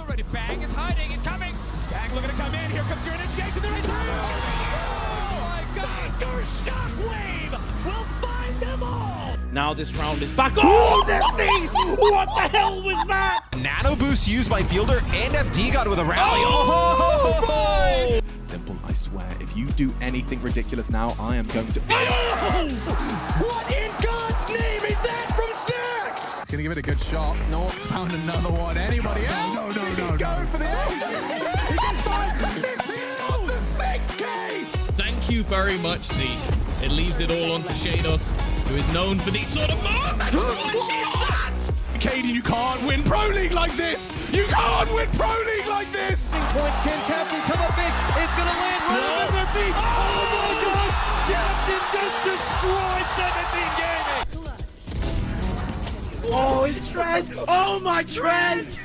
already. Bang is hiding. He's coming. Bang looking to come in. Here comes your initiation. There is oh my God! Thunder Shockwave will find them all. Now this round is back. Oh, Nifty! What the hell was that? Nano boost used by Fielder and FD got with a rally. Oh boy! Simple, I swear. If you do anything ridiculous now, I am going to. What in God's name is that from Snacks? He's gonna give it a good shot. Nork's found another one. Anybody else? No. He's going for the ace. He's got the 6K. Thank you very much, Zeke. It leaves it all on to Shados, who is known for these sort of moments. What is that? Caden, you can't win Pro League like this! You can't win Pro League like this! Point, can Captain come up big? It's gonna land right on their feet! Oh my God! Captain just destroyed 17 Gaming! Oh, it's Trent! Oh my Trent!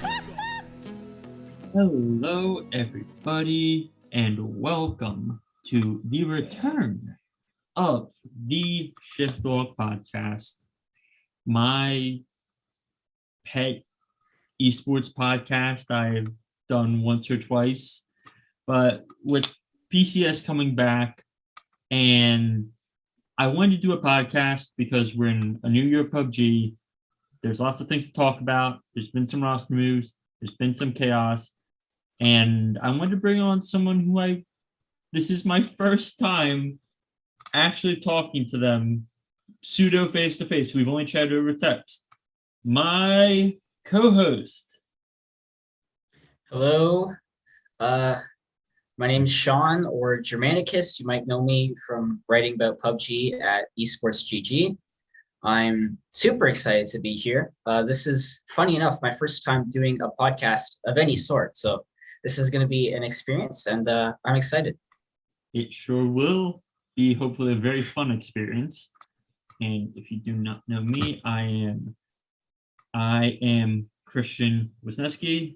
Hello everybody, and welcome to the return of the Shift Walk podcast, my pet esports podcast I've done once or twice, but with PCS coming back, and I wanted to do a podcast because we're in a new year of PUBG. There's lots of things to talk about. There's been some roster moves. There's been some chaos, and I wanted to bring on someone who this is my first time actually talking to them pseudo face to face. We've only chatted over text. My co-host. Hello, my name's Shawn, or Germanicus. You might know me from writing about PUBG at Esports.GG. I'm super excited to be here. This is, funny enough, my first time doing a podcast of any sort. So this is going to be an experience, and I'm excited. It sure will be, hopefully, a very fun experience. And if you do not know me, I am Christian Wisniewski.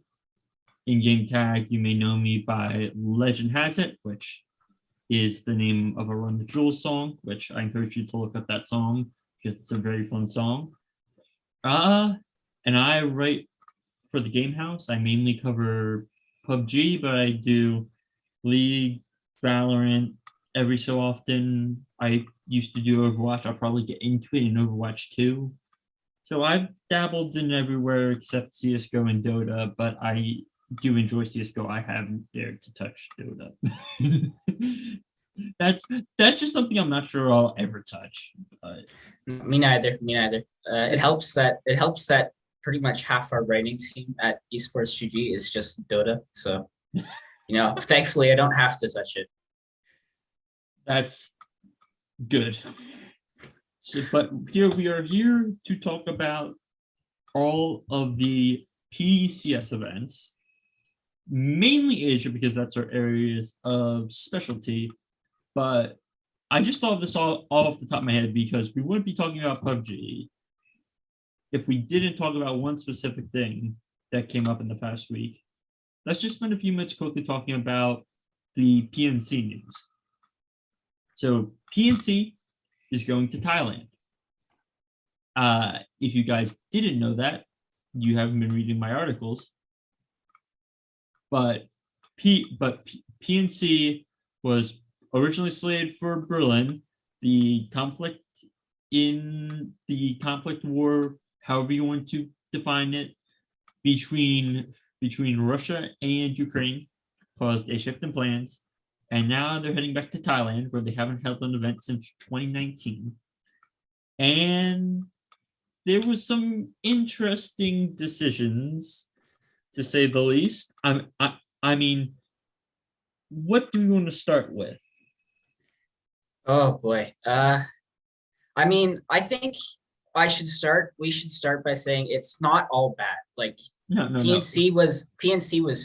In-game tag, you may know me by Legend Has It, which is the name of a Run the Jewels song, which I encourage you to look up that song because it's a very fun song. And I write for the Game House. I mainly cover PUBG, but I do League, Valorant every so often. I used to do Overwatch. I'll probably get into it in Overwatch 2. So I've dabbled in everywhere except CSGO and Dota, but I do enjoy CSGO. I haven't dared to touch Dota. That's just something I'm not sure I'll ever touch. But... Me neither. It helps that pretty much half our writing team at Esports.GG is just Dota. So, thankfully I don't have to touch it. That's good. So, but here we are here to talk about all of the PCS events, mainly Asia because that's our areas of specialty. But I just thought of this all off the top of my head because we wouldn't be talking about PUBG if we didn't talk about one specific thing that came up in the past week. Let's just spend a few minutes quickly talking about the PNC news. So PNC is going to Thailand. If you guys didn't know that, you haven't been reading my articles. But PNC was originally slated for Berlin. The conflict war, however you want to define it, between Russia and Ukraine caused a shift in plans. And now they're heading back to Thailand, where they haven't held an event since 2019. And there was some interesting decisions, to say the least. I mean, what do we want to start with? Oh boy. I think we should start by saying it's not all bad. Like, No. PNC was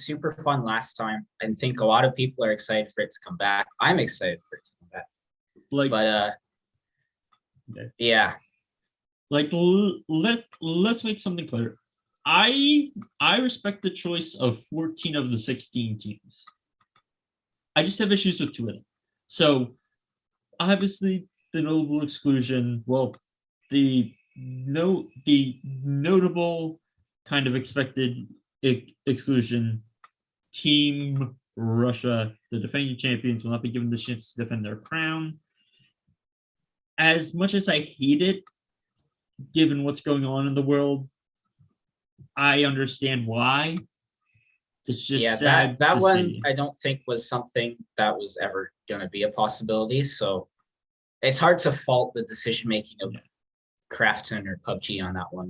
super fun last time. I think a lot of people are excited for it to come back. I'm excited for it to come back. Yeah. Like, let's make something clear. I respect the choice of 14 of the 16 teams. I just have issues with 2 of them. So obviously the notable exclusion, well, the notable kind of expected exclusion, Team Russia, the defending champions, will not be given the chance to defend their crown. As much as I hate it, given what's going on in the world, I understand why. It's just Yeah, sad that to one see. I don't think was something that was ever going to be a possibility. So it's hard to fault the decision making of Krafton or PUBG on that one.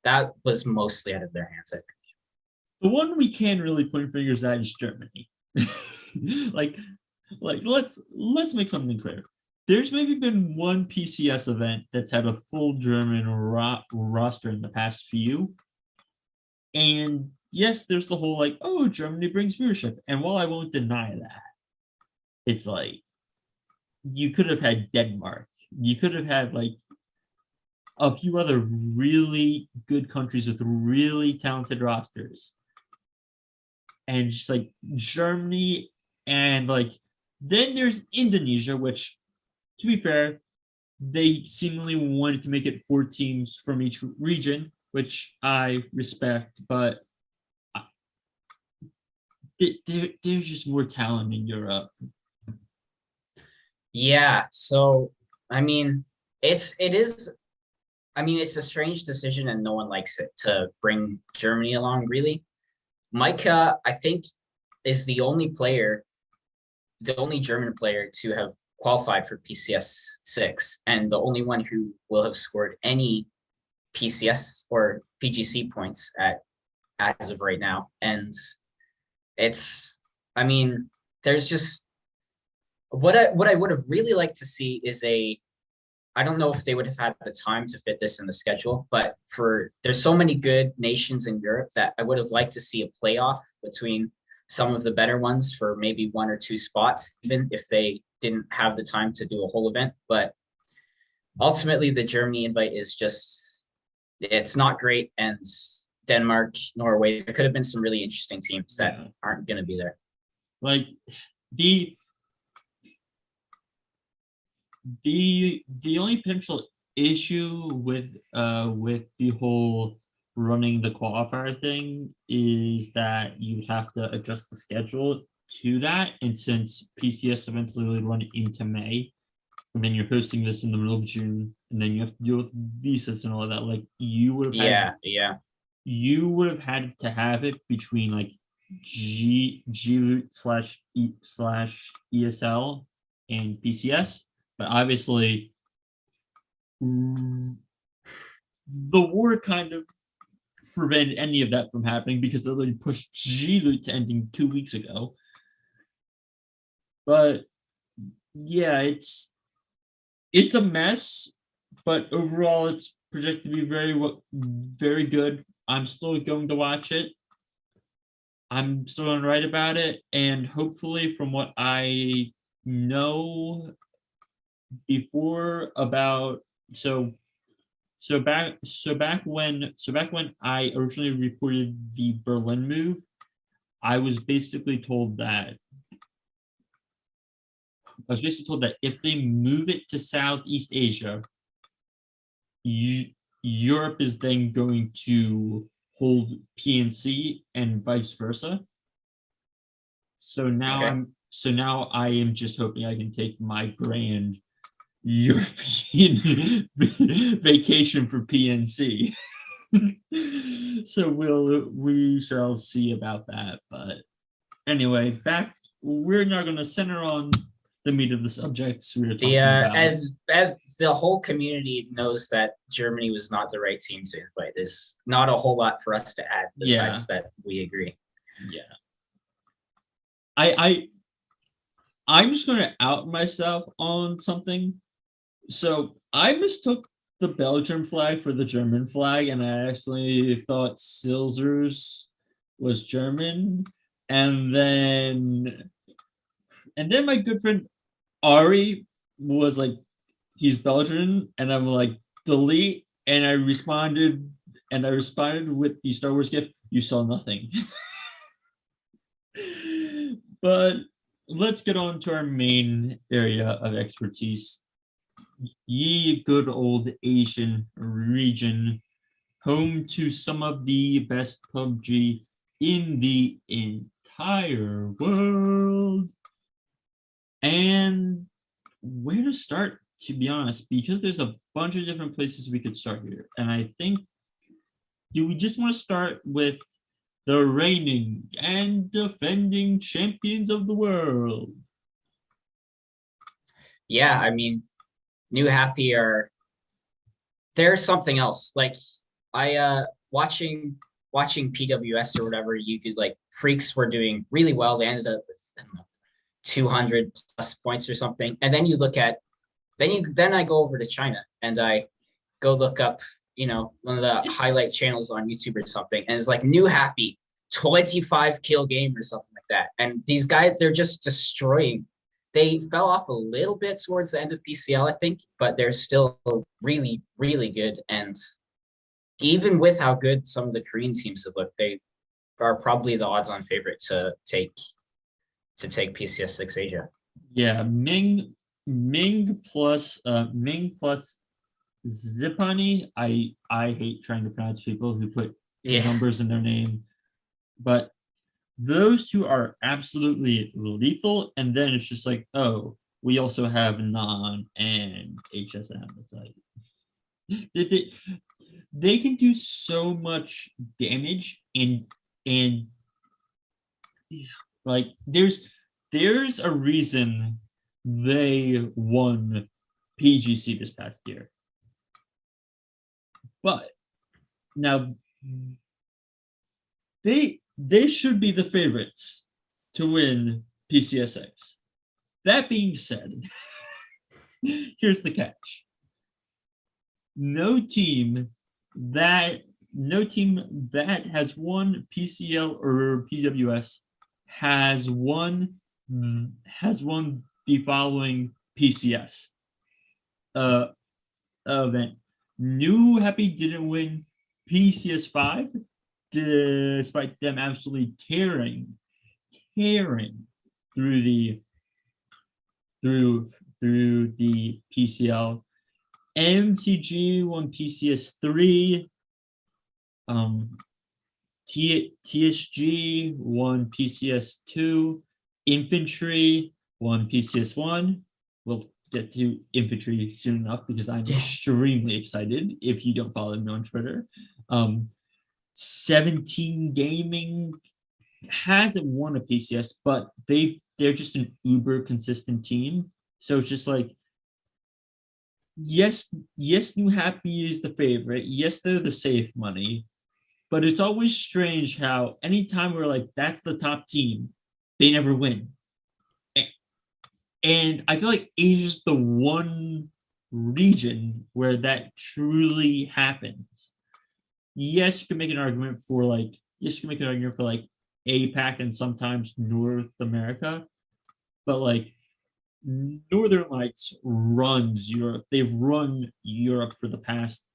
That was mostly out of their hands, I think. The one we can really point fingers at is Germany. like let's make something clear. There's maybe been one PCS event that's had a full German roster in the past few. And yes, there's the whole like, oh, Germany brings viewership. And while I won't deny that, it's like you could have had Denmark. You could have had like a few other really good countries with really talented rosters. And just like Germany, and like then there's Indonesia, which, to be fair, they seemingly wanted to make it 4 teams from each region, which I respect, but there's just more talent in Europe. Yeah, so I mean, it's a strange decision, and no one likes it to bring Germany along, really. Micah, I think, is the only German player to have qualified for PCS6, and the only one who will have scored any PCS or PGC points as of right now. And there's just what I would have really liked to see is I don't know if they would have had the time to fit this in the schedule, but there's so many good nations in Europe that I would have liked to see a playoff between some of the better ones for maybe 1 or 2 spots, even if they didn't have the time to do a whole event. But ultimately, the Germany invite is it's not great. And Denmark, Norway, there could have been some really interesting teams that aren't going to be there. Like the only potential issue with the whole running the qualifier thing is that you'd have to adjust the schedule to that. And since PCS events literally run into May, and then you're hosting this in the middle of June, and then you have to deal with visas and all of that, like you would have you would have had to have it between like G/ESL and PCS. But obviously, the war kind of prevented any of that from happening because they literally pushed G to ending 2 weeks ago. But yeah, it's a mess. But overall, it's projected to be very good. I'm still going to watch it. I'm still going to write about it, and hopefully, from what I know before about back when I originally reported the Berlin move, I was basically told that if they move it to Southeast Asia, Europe is then going to hold PNC and vice versa. So now I am just hoping I can take my grand European vacation for PNC. So we shall see about that. But anyway, we're now going to center on the meat of the subjects we were talking about. As the whole community knows that Germany was not the right team to invite. There's not a whole lot for us to add besides that we agree. Yeah. I'm just going to out myself on something. So I mistook the Belgian flag for the German flag, and I actually thought Silzer's was German. And then my good friend Ari was like, he's Belgian, and I'm like, delete. And I responded with the Star Wars gift, you saw nothing. But let's get on to our main area of expertise. Ye good old Asian region. home to some of the best PUBG in the entire world. And where to start, to be honest, because there's a bunch of different places we could start here. And I think, do we just want to start with the reigning and defending champions of the world? Yeah, I mean, NewHappy they're something else. Like watching PWS or whatever, you could like Freecs were doing really well. They ended up with, I don't know, 200 plus points or something. And then you look at then I go over to China and I go look up, one of the highlight channels on YouTube or something, and it's like NewHappy 25 kill game or something like that. And these guys, they're just destroying. They fell off a little bit towards the end of PCL, I think, but they're still really, really good. And even with how good some of the Korean teams have looked, they are probably the odds-on favorite to take PCS6 Asia. Yeah, Ming plus Zipani. I hate trying to pronounce people who put numbers in their name, but those two are absolutely lethal. And then it's just like, oh, we also have Non and HSM. It's like they can do so much damage, and like there's a reason they won PGC this past year. But now they should be the favorites to win PCS6. That being said, here's the catch. No team that has won PCL or PWS has won the following PCS event. NewHappy didn't win PCS5 despite them absolutely tearing through the PCL. MCG won PCS3. TSG won PCS2. Infantry won PCS1. We'll get to Infantry soon enough because I'm extremely excited if you don't follow me on Twitter. 17 Gaming hasn't won a PCS, but they're just an uber consistent team. So it's just like, yes, NewHappy is the favorite. Yes, they're the safe money. But it's always strange how anytime we're like, that's the top team, they never win. And I feel like Asia's the one region where that truly happens. Yes, you can make an argument for APAC and sometimes North America, but like Northern Lights runs Europe. They've run Europe for the past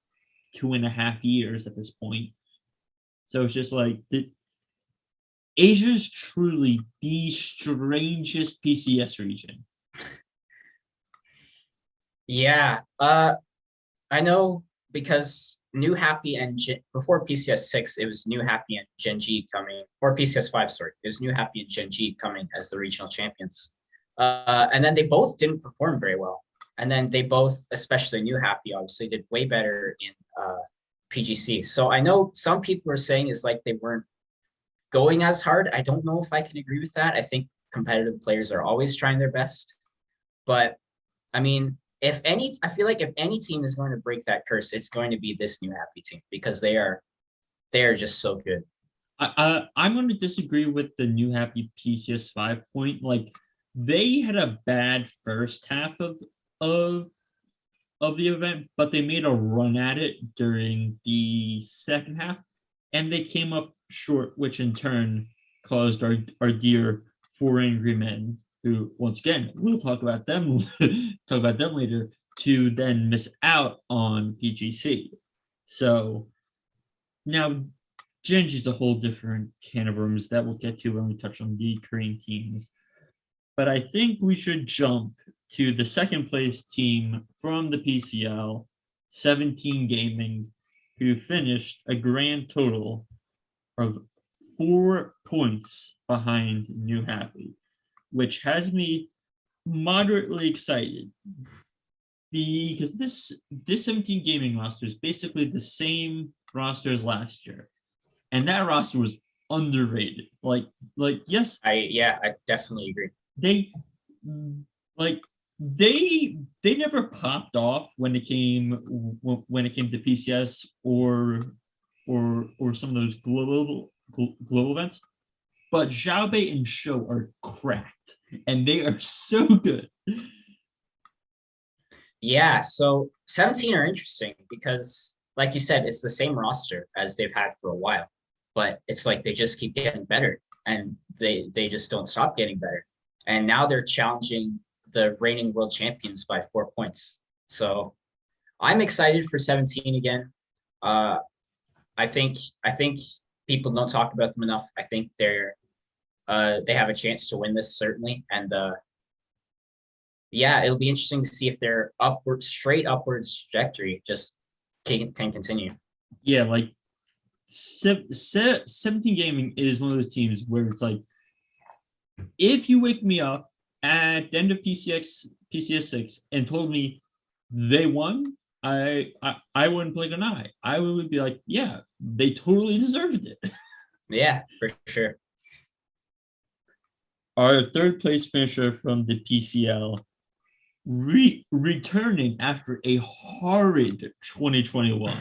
2.5 years at this point. So it's just like Asia's truly the strangest PCS region. Yeah, I know because NewHappy and before PCS6, it was NewHappy and Gen.G coming, or PCS5, sorry, it was NewHappy and Gen.G coming as the regional champions. And then they both didn't perform very well. And then they both, especially NewHappy, obviously did way better in PGC. So I know some people are saying it's like they weren't going as hard. I don't know if I can agree with that. I think competitive players are always trying their best. But I mean, I feel like if any team is going to break that curse, it's going to be this NewHappy team because they are just so good. I'm going to disagree with the NewHappy PCS5 point. Like they had a bad first half of the event, but they made a run at it during the second half, and they came up short, which in turn caused our dear Four Angry Men, who once again we'll talk about them later, to then miss out on PGC. So now Gen.G's a whole different can of worms that we'll get to when we touch on the Korean teams. But I think we should jump to the second place team from the PCL, 17 Gaming. who finished a grand total of 4 points behind NewHappy, which has me moderately excited because this 17 gaming roster is basically the same roster as last year, and that roster was underrated. Like yes, I definitely agree. they they never popped off when it came to PCS or some of those global events, but Xiaobei and Show are cracked and they are so good. Yeah, so 17 are interesting because, like you said, it's the same roster as they've had for a while, but it's like they just keep getting better and they just don't stop getting better. And now they're challenging the reigning world champions by 4 points. So I'm excited for 17 again. I think people don't talk about them enough. I think they have a chance to win this, certainly. And yeah, it'll be interesting to see if their straight upwards trajectory just can continue. Yeah, like 17 Gaming is one of those teams where it's like, if you wake me up at the end of PCS6 and told me they won, I wouldn't blink an eye. I would be like, yeah, they totally deserved it. Yeah, for sure. Our third place finisher from the PCL, returning after a horrid 2021.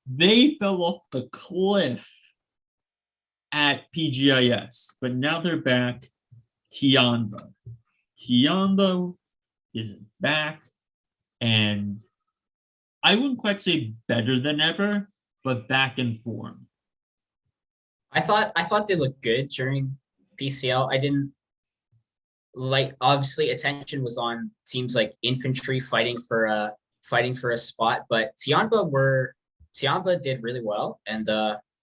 They fell off the cliff at PGIS, but now they're back. Tianba is back, and I wouldn't quite say better than ever, but back in form. I thought they looked good during PCL. I didn't like, obviously attention was on teams like Infantry fighting for a spot, but Tianba did really well, and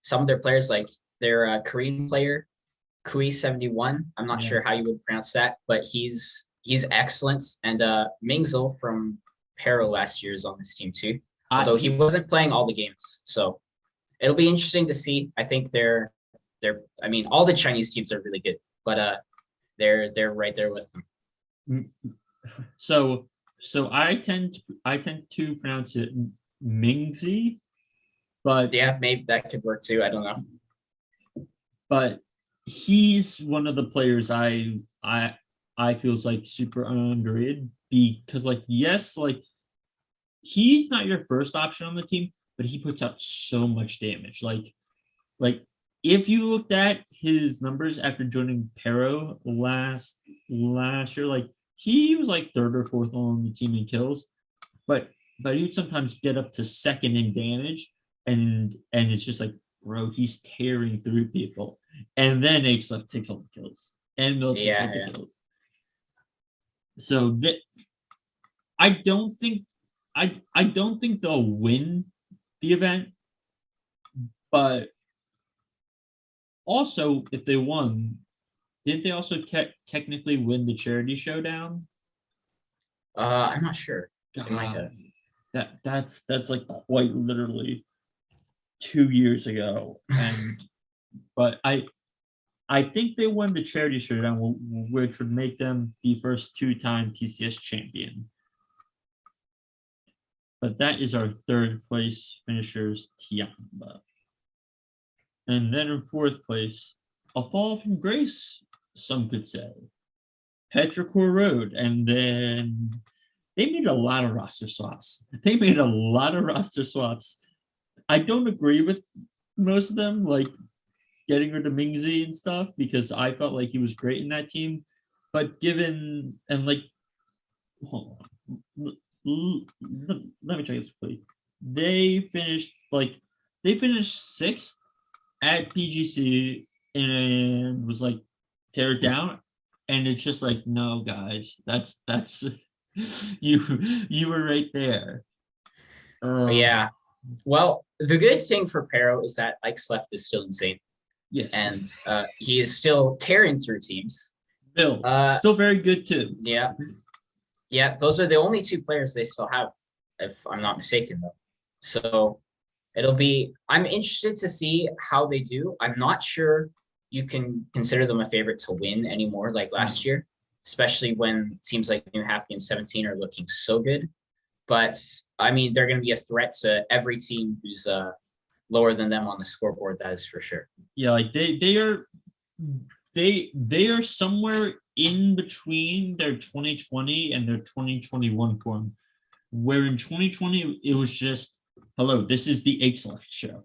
some of their players, like their Korean player Kui71, I'm not sure how you would pronounce that, but he's excellent, and Mingzil from Pero last year is on this team too, although he wasn't playing all the games, so it'll be interesting to see. I think I mean, all the Chinese teams are really good, but they're right there with them. So I tend to pronounce it Mingzi, but yeah, maybe that could work too. I don't know. But he's one of the players I feel is like super underrated because, like, yes, like he's not your first option on the team, but he puts out so much damage. Like if you looked at his numbers after joining Pero last year, like he was like third or fourth on the team in kills, but he would sometimes get up to second in damage, and it's just like, bro, he's tearing through people, and then Axelef takes all the kills, and Mill takes all the kills. So I don't think they'll win the event, but also if they won, didn't they also technically win the charity showdown? I'm not sure. That's like quite literally 2 years ago, but I think they won the charity showdown, which would make them the first 2-time PCS champion. But that is our third place finishers, Tianba. And then in fourth place, a fall from grace, some could say, Petrichor Road. And then they made a lot of roster swaps. I don't agree with most of them, like getting rid of Mingzi and stuff, because I felt like he was great in that team. But given, and like, hold on, let me check this quickly. They finished sixth at PGC and was like tear down, and it's just like, no guys, that's you were right there. Yeah. Well, the good thing for Pero is that Axelef is still insane. Yes. And he is still tearing through teams. Bill, still very good too. Yeah. Yeah, those are the only two players they still have, if I'm not mistaken, though. So I'm interested to see how they do. I'm not sure you can consider them a favorite to win anymore like last year, especially when it seems like NewHappy and 17 are looking so good. But I mean, they're going to be a threat to every team who's lower than them on the scoreboard. That is for sure. Yeah, like they are somewhere in between their 2020 and their 2021 form, where in 2020 it was just, hello, this is the Left show.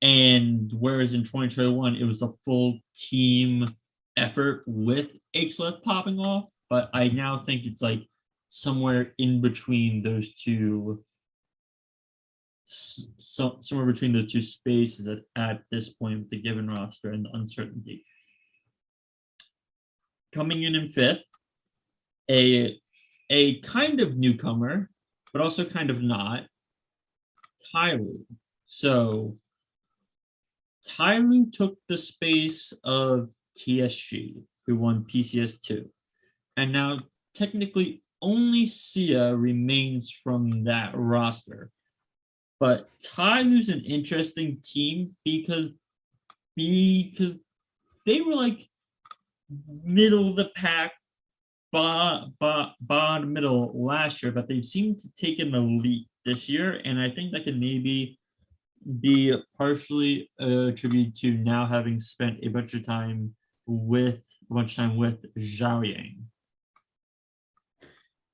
And whereas in 2021 it was a full team effort with Left popping off. But I now think it's like somewhere in between those two, somewhere between the two spaces at this point with the given roster and the uncertainty. Coming in fifth, a kind of newcomer, but also kind of not, Tyloo. So Tyloo took the space of TSG, who won PCS2. And now technically only Sia remains from that roster. But Tyloo's an interesting team because they were like middle of the pack, bottom middle last year, but they've seemed to take an leap this year, and I think that can maybe be partially attributed to now having spent a bunch of time with Zhao Yang.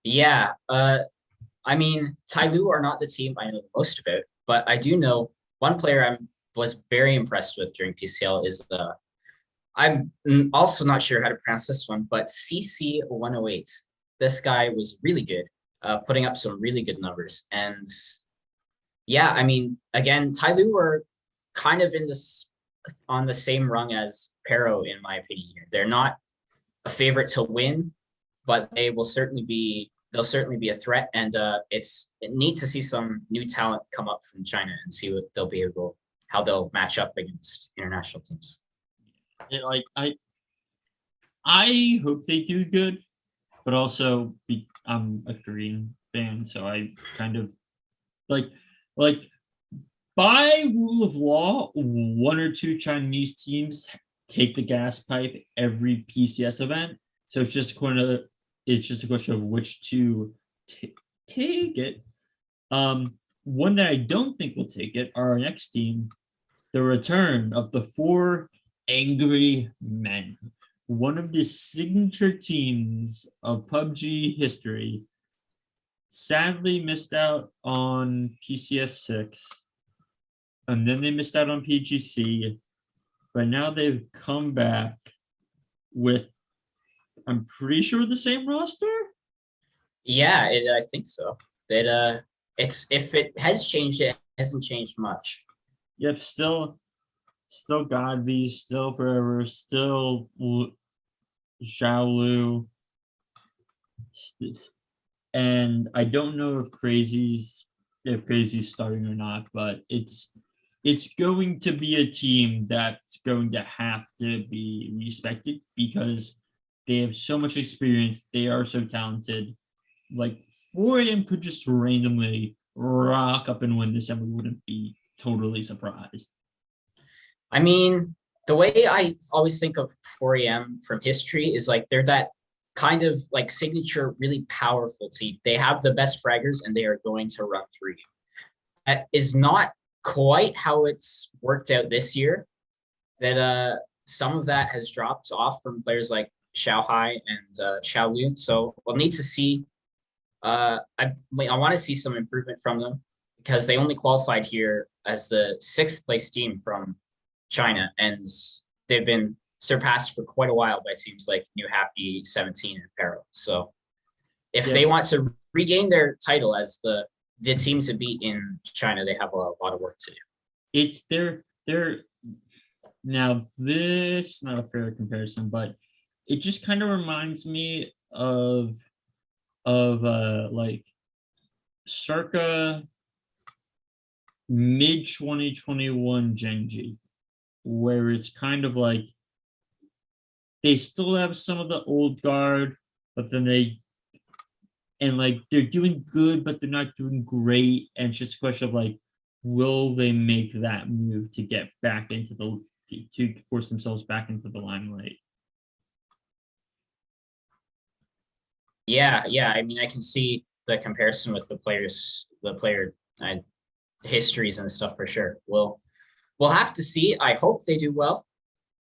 Yeah, I mean, Tyloo are not the team I know the most about, but I do know one player I was very impressed with during PCL is I'm also not sure how to pronounce this one, but CC108. This guy was really good, putting up some really good numbers. And yeah, I mean, again, Tyloo are kind of on the same rung as Pero, in my opinion. They're not a favorite to win, but they'll certainly be a threat. And it's neat to see some new talent come up from China and see what how they'll match up against international teams. Like I hope they do good, but also I'm a Korean fan, so I kind of like by rule of law, one or two Chinese teams take the gas pipe every PCS event. So it's just a question of which to take it. One that I don't think will take it are our next team, the return of the 4 Angry Men, one of the signature teams of PUBG history. Sadly missed out on PCS6, and then they missed out on PGC, but now they've come back with, I'm pretty sure, the same roster. Yeah, I think so. That if it has changed, it hasn't changed much. Yep, still Godby, still Forever, still Xiaolu. And I don't know if Crazy's starting or not, but it's going to be a team that's going to have to be respected because they have so much experience. They are so talented. Like 4 of them could just randomly rock up and win this, and we wouldn't be totally surprised. I mean, the way I always think of 4AM from history is like they're that kind of like signature, really powerful team. They have the best fraggers and they are going to run through you. That is not quite how it's worked out this year. That some of that has dropped off from players like Xiaohai and Xiaolu. So we'll need to see. I want to see some improvement from them because they only qualified here as the 6th place team from China, and they've been surpassed for quite a while by teams like NewHappy, 17, and Pero. So if they want to regain their title as the team to beat in China, they have a lot of work to do. It's their now this not a fair comparison, but it just kind of reminds me of like circa mid 2021 Gen.G, where it's kind of like they still have some of the old guard, but then they're doing good, but they're not doing great. And it's just a question of like, will they make that move to get back into to force themselves back into the limelight? Yeah. I mean, I can see the comparison with the player histories and stuff for sure. We'll have to see. I hope they do well.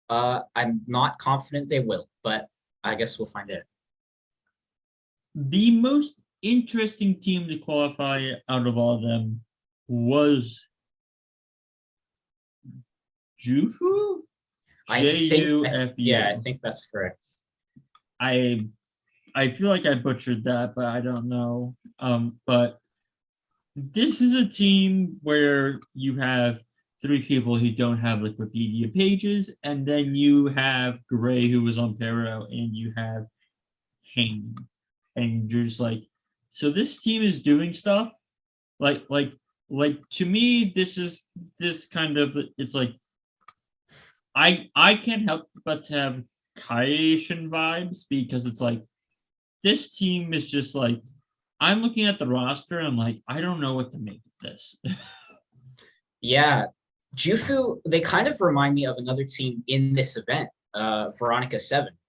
I'm not confident they will, but I guess we'll find out. The most interesting team to qualify out of all of them was Jufu? Jufu. Yeah, I think that's correct. I feel like I butchered that, but I don't know. But this is a team where you have 3 people who don't have Wikipedia pages, and then you have Gray, who was on Pero, and you have Hane. And you're just like, so this team is doing stuff? Like to me, this kind of, it's like, I can't help but to have Kaishin vibes, because it's like, this team is just like, I'm looking at the roster, and I'm like, I don't know what to make of this. Yeah, Jufu, they kind of remind me of another team in this event, VALORANT.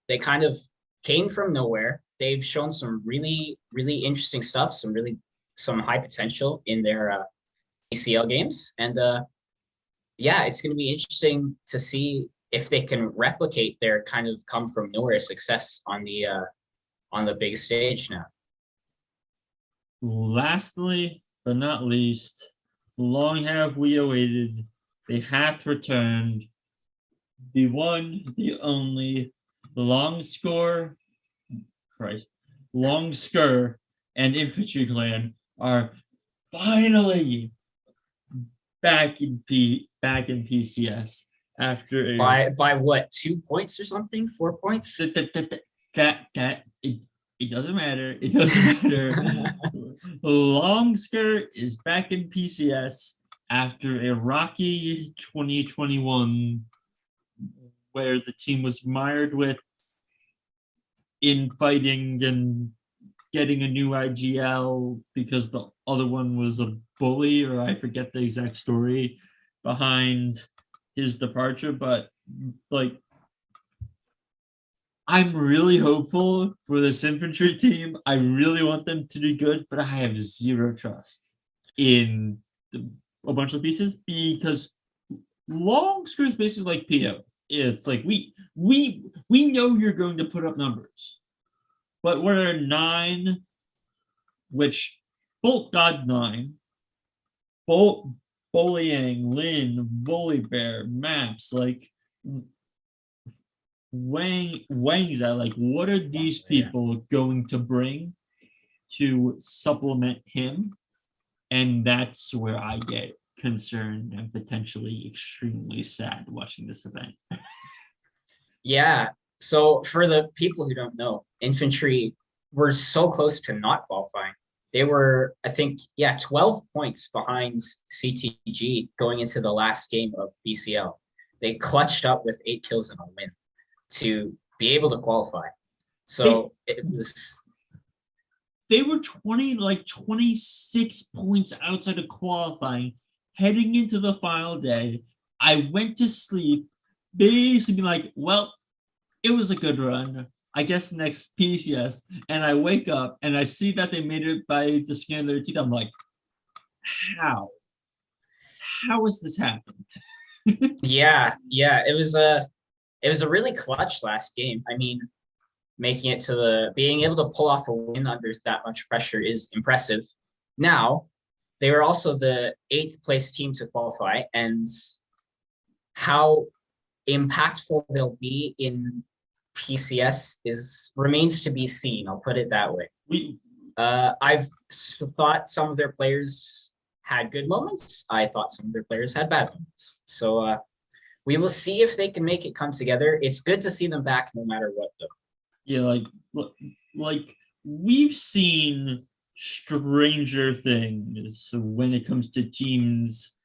They kind of came from nowhere. They've shown some really, really interesting stuff, some high potential in their ACL games. And yeah, it's going to be interesting to see if they can replicate their kind of come from nowhere success on the big stage now. Lastly, but not least, long have we awaited. They have returned. The one, the only, LONGSKR, LONGSKR and Infantry Clan are finally back in PCS after by what, 2 points or something, 4 points? It doesn't matter. It doesn't matter. LONGSKR is back in PCS after a rocky 2021, where the team was mired with infighting and getting a new IGL because the other one was a bully, or I forget the exact story behind his departure. But like, I'm really hopeful for this infantry team. I really want them to do good, but I have zero trust in a bunch of pieces, because LONGSKR is basically like PO. It's like we know you're going to put up numbers, but we're 9, which Bolt God 9, Bolt, Bullying, Lin, Volibear, Maps, like Wang's at, like, what are these people going to bring to supplement him? And that's where I get concerned and potentially extremely sad watching this event. Yeah. So for the people who don't know, infantry were so close to not qualifying. They were, I think, 12 points behind CTG going into the last game of BCL. They clutched up with 8 kills and a win to be able to qualify. So they were 26 points outside of qualifying heading into the final day. I went to sleep basically like, well, it was a good run. I guess next PCS. And I wake up and I see that they made it by the skin of their teeth. I'm like, how? How has this happened? Yeah. It was a really clutch last game. I mean, making it to being able to pull off a win under that much pressure is impressive. Now, they were also the 8th place team to qualify, and how impactful they'll be in PCS remains to be seen. I'll put it that way. I've thought some of their players had good moments. I thought some of their players had bad moments. So we will see if they can make it come together. It's good to see them back no matter what, though. Yeah, like we've seen stranger things when it comes to teams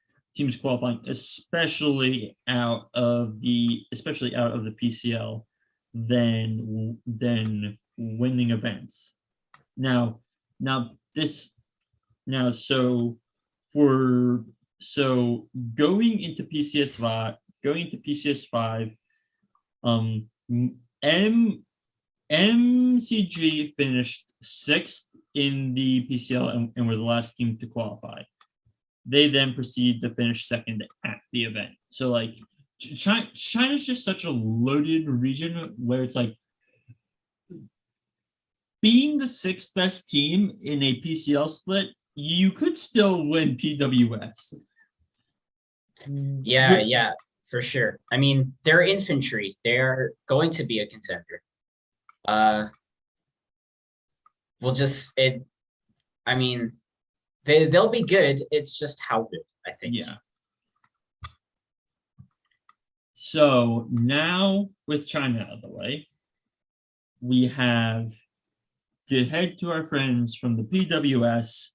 qualifying, especially out of the PCL, than winning events. So for So going into PCS5, MCG finished 6th in the PCL and were the last team to qualify. They then proceeded to finish 2nd at the event. So like China's just such a loaded region where it's like being the 6th best team in a PCL split, you could still win PWS. Yeah, for sure. I mean, they're infantry. They're going to be a contender. I mean, they'll be good. It's just how good, I think. Yeah. So now with China out of the way, we have to head to our friends from the PWS,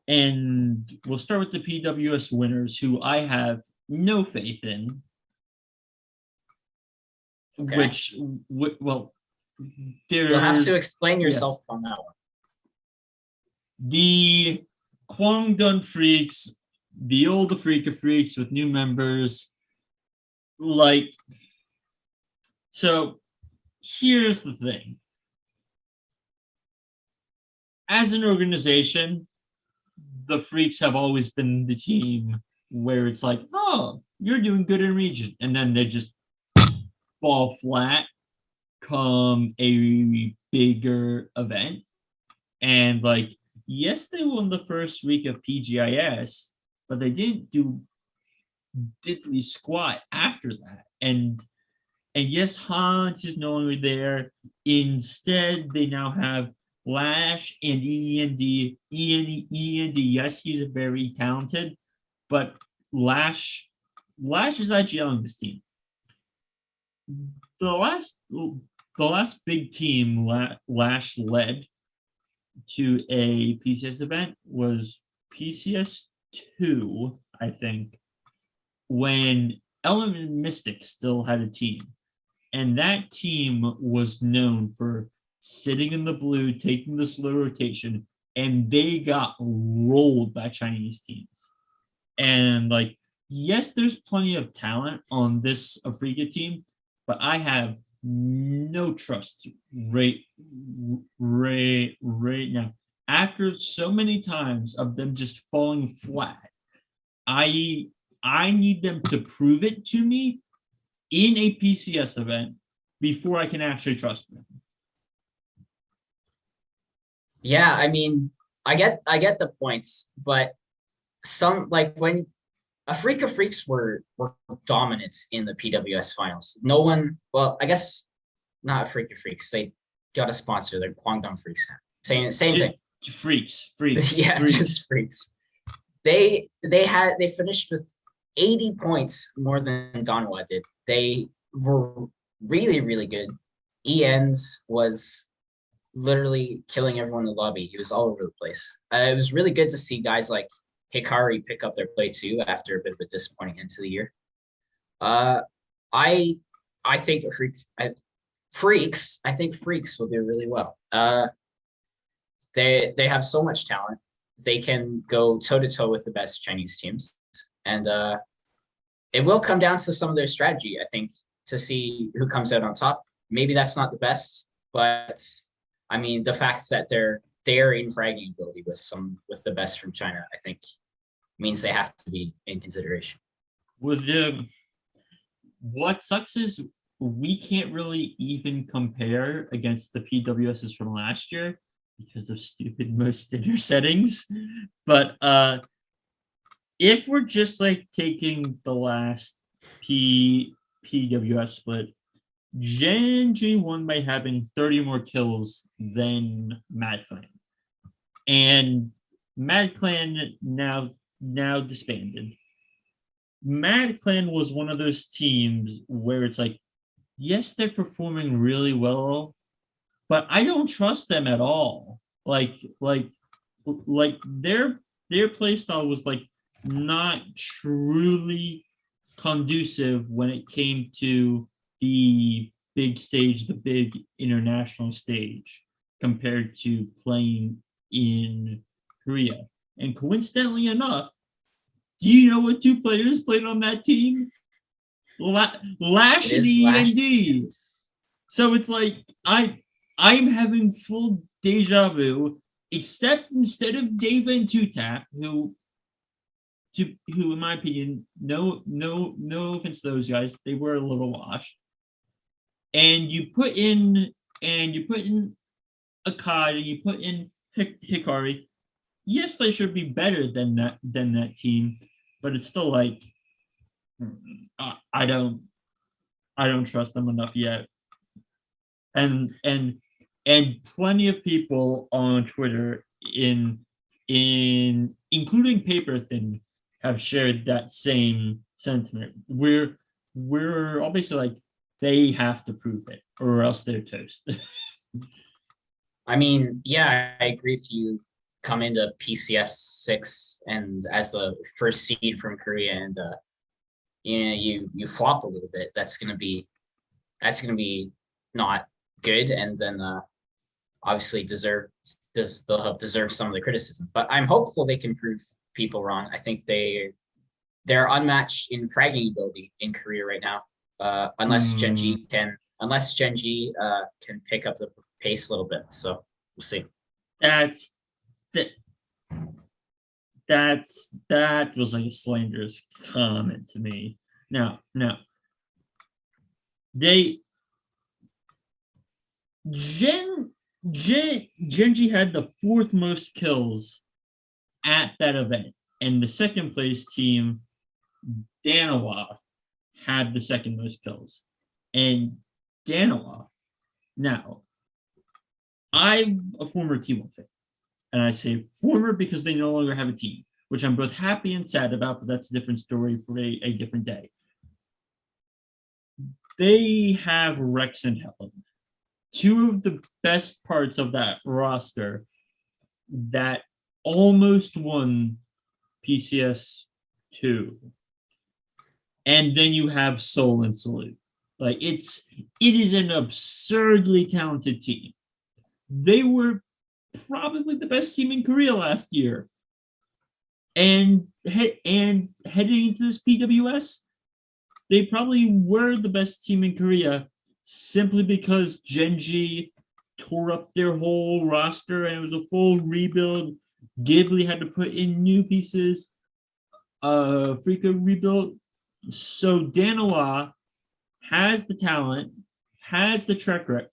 and we'll start with the PWS winners, who I have no faith in. Okay. Well, you'll have to explain yourself on that one. The Guangdong Freecs, the old Freak of Freaks with new members. Like, so here's the thing. As an organization, the Freecs have always been the team where it's like, oh, you're doing good in region. And then they just fall flat come a bigger event. And like, yes, they won the first week of PGIS, but they didn't do diddly squat after that. And yes, Hans is no longer there. Instead, they now have Lash and END. Yes, he's very talented, but Lash is actually on this team. The last big team Lash led to a PCS event was PCS2, I think, when Element Mystic still had a team. And that team was known for sitting in the blue, taking the slow rotation, and they got rolled by Chinese teams. And like, yes, there's plenty of talent on this Africa team, but I have no trust right now. After so many times of them just falling flat, I need them to prove it to me in a PCS event before I can actually trust them. Yeah, I mean, I get the points, but some, like, when Africa Freaks were dominant in the PWS finals. No one, well, I guess not Africa Freaks. They got a sponsor. They're Guangdong Freaks. Same thing. Freaks. Yeah, Freaks. just Freaks. They finished with 80 points more than Danawa did. They were really, really good. ENs was literally killing everyone in the lobby. He was all over the place. It was really good to see guys like Hikari pick up their play too after a bit of a disappointing end to the year. I think Freecs will do really well. They have so much talent. They can go toe to toe with the best Chinese teams, and it will come down to some of their strategy, I think, to see who comes out on top. Maybe that's not the best, but I mean, the fact that they're in fragging ability with the best from China, I think, means they have to be in consideration. What sucks is we can't really even compare against the PWSs from last year because of stupid most dinner settings. But if we're just like taking the last PWS split, Gen.G won by having 30 more kills than Mad Clan. And Mad Clan now disbanded. Mad Clan was one of those teams where it's like, yes, they're performing really well, but I don't trust them at all. Like their playstyle was like not truly conducive when it came to the big stage, the big international stage, compared to playing in Korea. And coincidentally enough, Do you know what 2 players played on that team? Lash It and is Lash. END. So it's like I'm having full deja vu, except instead of Dave and Two-Tap, who in my opinion, no offense to those guys, they were a little washed. And you put in Akkad and you put in Hikari. Yes, they should be better than that team, but it's still like I don't trust them enough yet. And plenty of people on Twitter including Paper Thin have shared that same sentiment. We're all basically like they have to prove it or else they're toast. I mean, yeah, I agree with you. Come into PCS6 and as the first seed from Korea, and you flop a little bit. That's gonna be not good, and then obviously they'll have deserved some of the criticism. But I'm hopeful they can prove people wrong. I think they're unmatched in fragging ability in Korea right now. Unless Gen.G can pick up the pace a little bit. So we'll see. That was like a slanderous comment to me. Now, Gen.G had the 4th most kills at that event, and the 2nd place team, Danawa, had the 2nd most kills. And Danawa, now, I'm a former T1 fan. And I say former because they no longer have a team, which I'm both happy and sad about, but that's a different story for a different day. They have Rex and Helen, 2 of the best parts of that roster that almost won PCS2. And then you have Soul and Salute. Like it is an absurdly talented team. They were probably the best team in Korea last year. And heading into this PWS, they probably were the best team in Korea simply because Gen.G tore up their whole roster and it was a full rebuild. Ghibli had to put in new pieces. Freecs rebuilt. So Danawa has the talent, has the track record,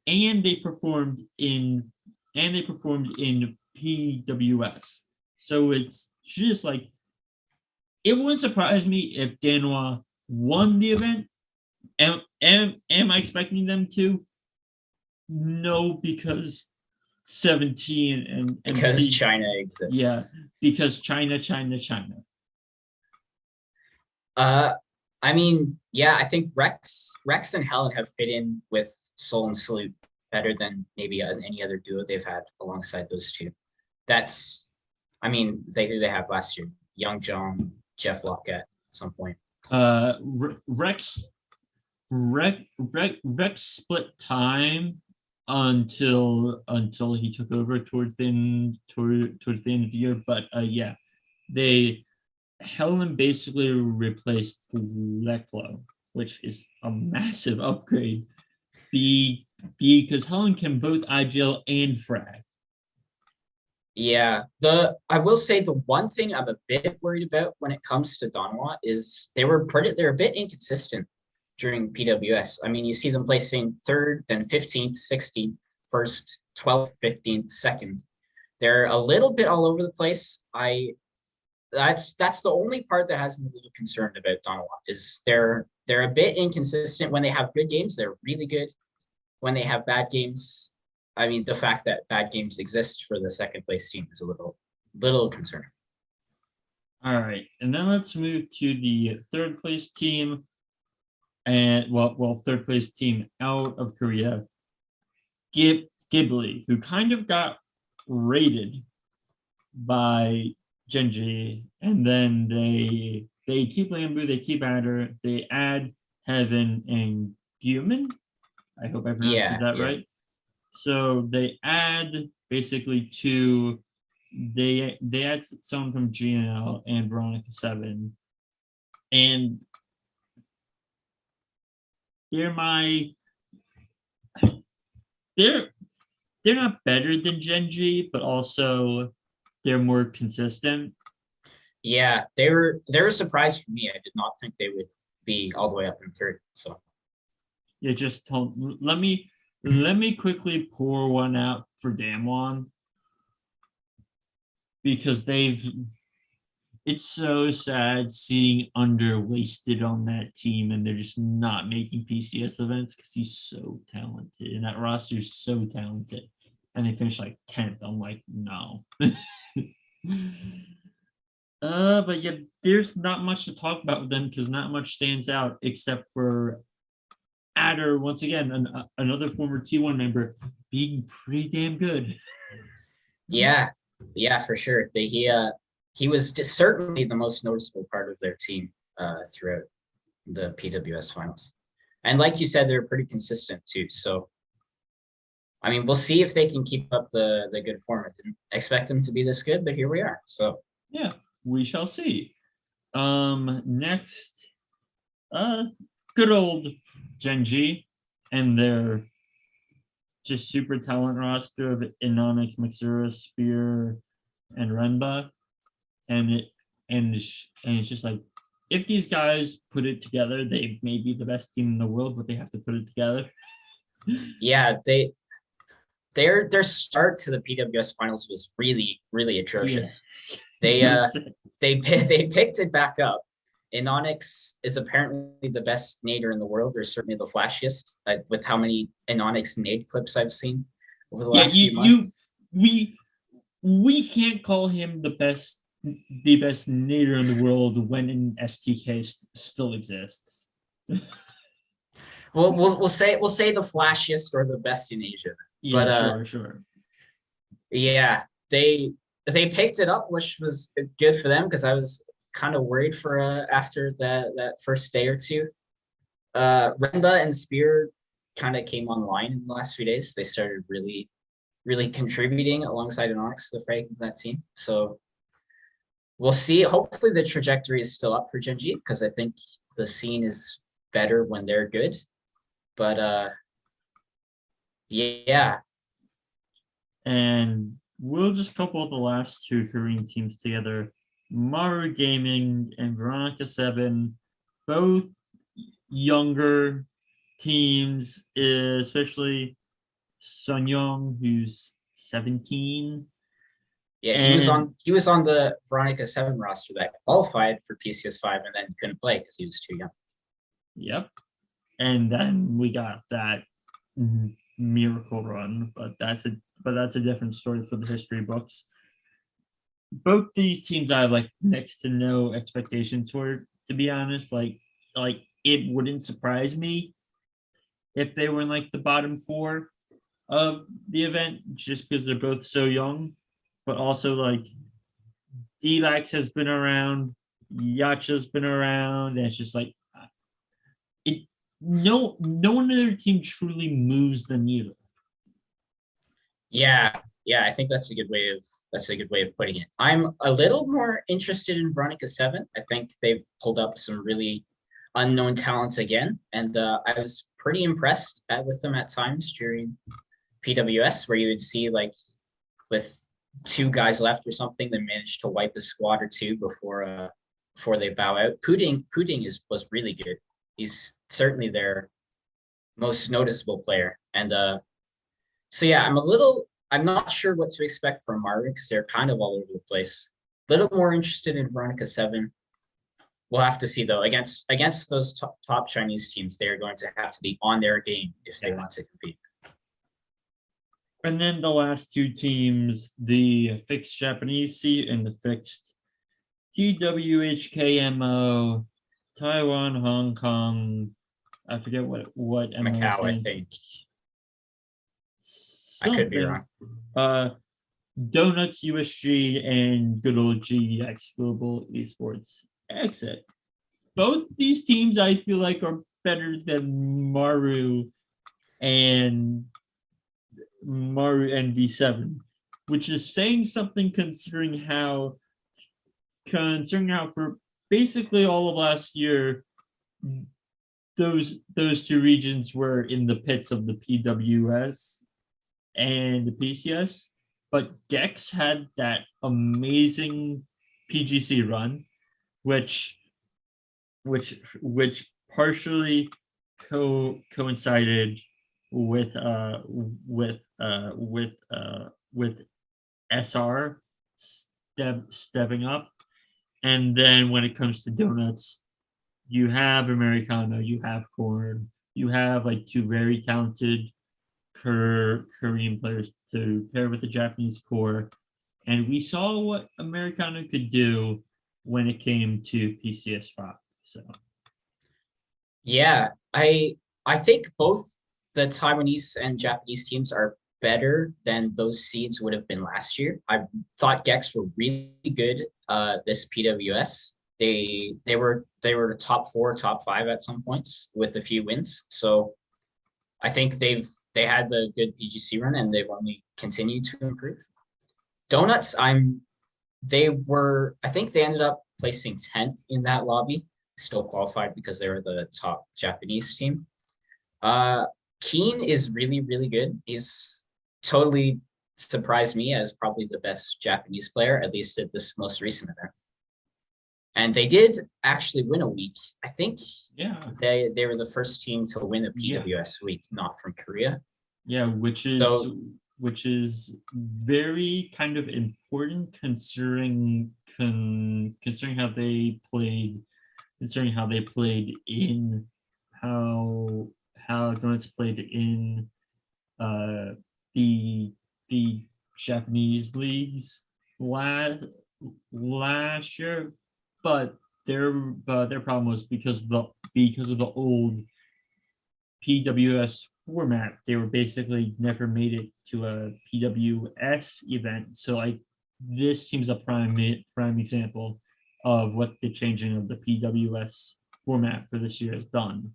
and they performed in PWS. So it's just like it wouldn't surprise me if Danawa won the event. Am I expecting them to? No, because 17 and because China exists. Yeah, because China. I mean, yeah, I think Rex and Helen have fit in with Soul and Salute better than maybe any other duo they've had alongside those 2. That's, I mean, they have last year, Young John, Jeff Lockett at some point. Rex split time until he took over towards the end of the year, but yeah, Helen basically replaced Leklo, which is a massive upgrade. Because Helen can both IGL and frag. Yeah, I will say the one thing I'm a bit worried about when it comes to Danawa is they're a bit inconsistent during PWS. I mean, you see them placing 3rd, then 15th, 16th, 1st, 12th, 15th, 2nd. They're a little bit all over the place. That's the only part that has me a little concerned about Danawa is they're a bit inconsistent. When they have good games, they're really good. When they have bad games, I mean, the fact that bad games exist for the 2nd place team is a little concerning. All right, and then let's move to the 3rd place team, and 3rd place team out of Korea, Ghibli, who kind of got raided by Gen.G, and then they keep Lambu, they keep Adder, they add Heaven and Guman. I hope I pronounced that right. So they add basically 2 they had someone from GNL and VALORANT and they're not better than Gen.G, but also they're more consistent. Yeah, they were a surprise for me. I did not think they would be all the way up in third. So You just told. Let me quickly pour one out for Danawa because it's so sad seeing underwasted on that team and they're just not making PCS events because he's so talented and that roster is so talented and they finished like 10th. I'm like, no. But yeah, there's not much to talk about with them because not much stands out except for Adder, once again, another former T1 member, being pretty damn good. yeah, for sure. He was certainly the most noticeable part of their team throughout the PWS finals. And like you said, they're pretty consistent too. So, I mean, we'll see if they can keep up the good form. I didn't expect them to be this good, but here we are. So yeah, we shall see. Next, good old Gen.G and their just super talent roster of Inonix, Mixura, Spear, and Renba. And it's just like, if these guys put it together, they may be the best team in the world, but they have to put it together. yeah, their start to the PWS finals was really, really atrocious. Yeah. They picked it back up. Inonix is apparently the best nader in the world, or certainly the flashiest, with how many Inonix nade clips I've seen over the last few months. We can't call him the best nader in the world when an STK still exists. Well, we'll say the flashiest or the best in Asia. Yeah, but, sure. Yeah, they picked it up, which was good for them because I was kind of worried for after that first day or two. Renba and Spear kind of came online in the last few days. They started really, really contributing alongside Inonix, the frag of that team. So we'll see. Hopefully the trajectory is still up for Gen.G because I think the scene is better when they're good. But yeah. And we'll just couple the last two Korean teams together. Maru Gaming and GermanicusCVIII, both younger teams, especially Sunyoung, who's 17. Yeah, he was on the GermanicusCVIII roster that qualified for PCS5 and then couldn't play because he was too young. Yep. And then we got that miracle run, but that's a different story for the history books. Both these teams I have like next to no expectations for, to be honest. Like it wouldn't surprise me if they were in like the bottom 4 of the event just because they're both so young. But also like D-Lax has been around, Yacha's been around, and it's just like no other team truly moves the needle. Yeah, I think that's a good way of putting it. I'm a little more interested in GermanicusCVIII. I think they've pulled up some really unknown talents again, and I was pretty impressed with them at times during PWS, where you would see like with 2 guys left or something, they managed to wipe a squad or 2 before they bow out. Pudding was really good. He's certainly their most noticeable player. And so yeah, I'm not sure what to expect from Maru because they're kind of all over the place. A little more interested in GermanicusCVIII. We'll have to see though. Against those top Chinese teams, they're going to have to be on their game if they want to compete. And then the last 2 teams, the fixed Japanese seat and the fixed TWHKMO, Taiwan, Hong Kong. I forget what Macau, I think. I could be wrong. Donuts USG and good old GX Global Esports Exit. Both these teams I feel like are better than Maru and V7. which is saying something considering how for basically all of last year, those two regions were in the pits of the PWS and the PCS, but Gex had that amazing PGC run, which partially coincided with SR stepping up. And then when it comes to donuts, you have Americano, you have Corn, you have like two very talented Korean players to pair with the Japanese core. And we saw what Americano could do when it came to PCS5. So yeah, I think both the Taiwanese and Japanese teams are better than those seeds would have been last year. I thought Gex were really good this PWS. They were top 4, top 5 at some points with a few wins. So I think they had the good PGC run and they've only continued to improve. Donuts, I think they ended up placing 10th in that lobby, still qualified because they were the top Japanese team. Keen is really, really good. He's totally surprised me as probably the best Japanese player, at least at this most recent event. And they did actually win a week. I think they were the first team to win a PWS week, not from Korea. Yeah, which is very kind of important considering how they played in how Donuts played in the Japanese leagues last year, but their problem was because of the old PWS format. They were basically never made it to a PWS event. So like this seems a prime example of what the changing of the PWS format for this year has done.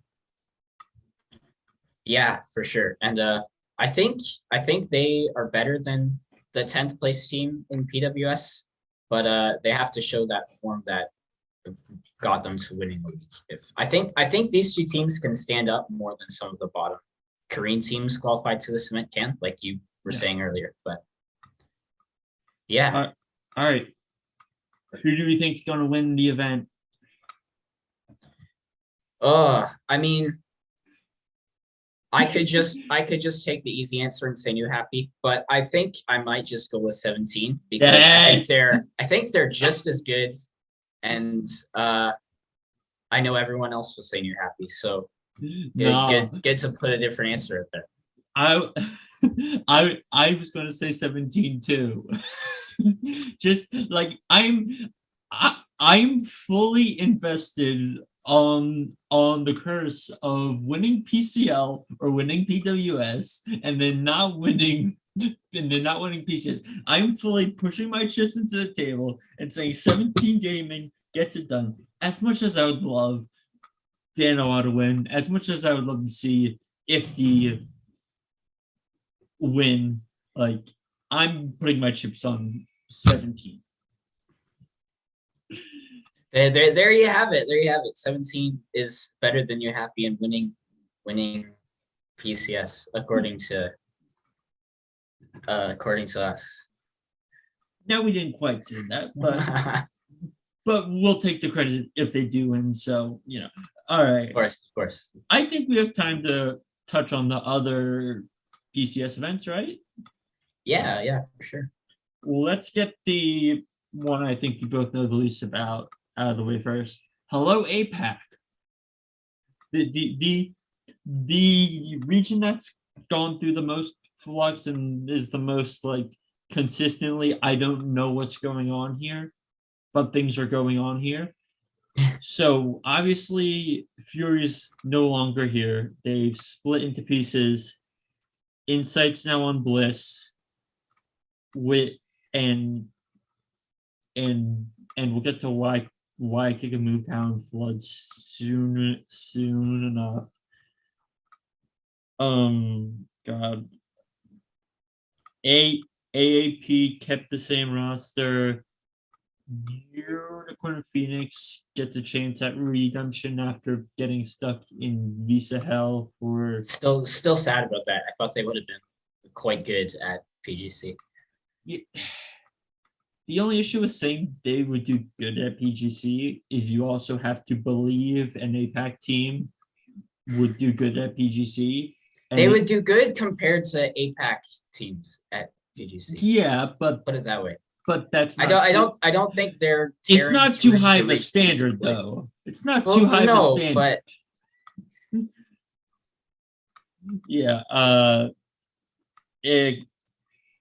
Yeah, for sure. And I think they are better than the 10th place team in PWS, but they have to show that form that got them to winning the league. I think these two teams can stand up more than some of the bottom Korean teams qualified to this event can, like you were saying earlier. But yeah. All right. Who do we think is going to win the event? I mean, I could just take the easy answer and say NewHappy, but I think I might just go with 17 because I think they're just as good, and I know everyone else will say NewHappy, so good to put a different answer out there. I was going to say 17 too. Just like I'm fully invested on the curse of winning PCL or winning PWS and then not winning PCS. I'm fully pushing my chips into the table and saying 17 Gaming gets it done. As much as I would love Danawa to win, as much as I would love to see if the win, like I'm putting my chips on 17. There you have it. There you have it. 17 is better than NewHappy in winning PCS according to us. Now we didn't quite say that, but we'll take the credit if they do win. So all right. Of course. I think we have time to touch on the other PCS events, right? Yeah, for sure. Well, let's get the one I think you both know the least about out of the way first. Hello, APAC. The region that's gone through the most flux and is the most like consistently, I don't know what's going on here, but things are going on here. So obviously Fury's no longer here. They've split into pieces. Insight's now on Bliss and we'll get to why Kick and Move Town floods soon enough. God. AAP kept the same roster. Unicorn Phoenix gets a chance at redemption after getting stuck in visa hell for Still sad about that. I thought they would have been quite good at PGC. The only issue with saying they would do good at PGC is you also have to believe an APAC team would do good at PGC. And They would do good compared to APAC teams at PGC. Yeah, but Put it that way. But that's I not don't think they're. It's not too high of a reach standard, PGC. though. It's not Well, too high of a no, standard. but Yeah.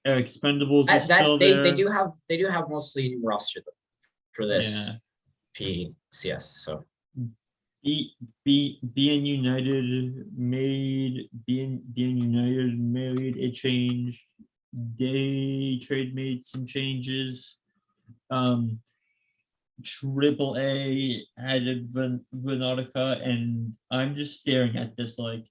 Expendables is that still they there. do have mostly new roster though, for this PCS. So Being United made a change. Day Trade made some changes. Triple A added Venautica, and I'm just staring at this like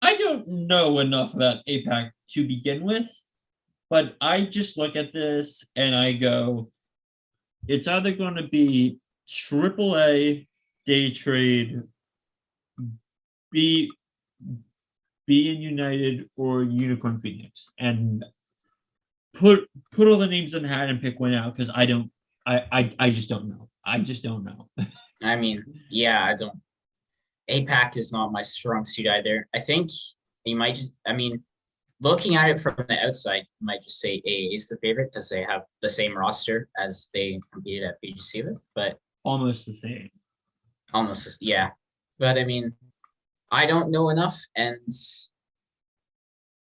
I don't know enough about APAC to begin with, but I just look at this and I go, it's either going to be Triple A, Day Trade, Being United, or Unicorn Phoenix, and put all the names in the hat and pick one out, because I just don't know. I just don't know. I mean, yeah, I don't. APAC is not my strong suit either. I think you might just. I mean, looking at it from the outside, you might just say AA is the favorite because they have the same roster as they competed at PGC with, but Almost the same. yeah. But I mean, I don't know enough, and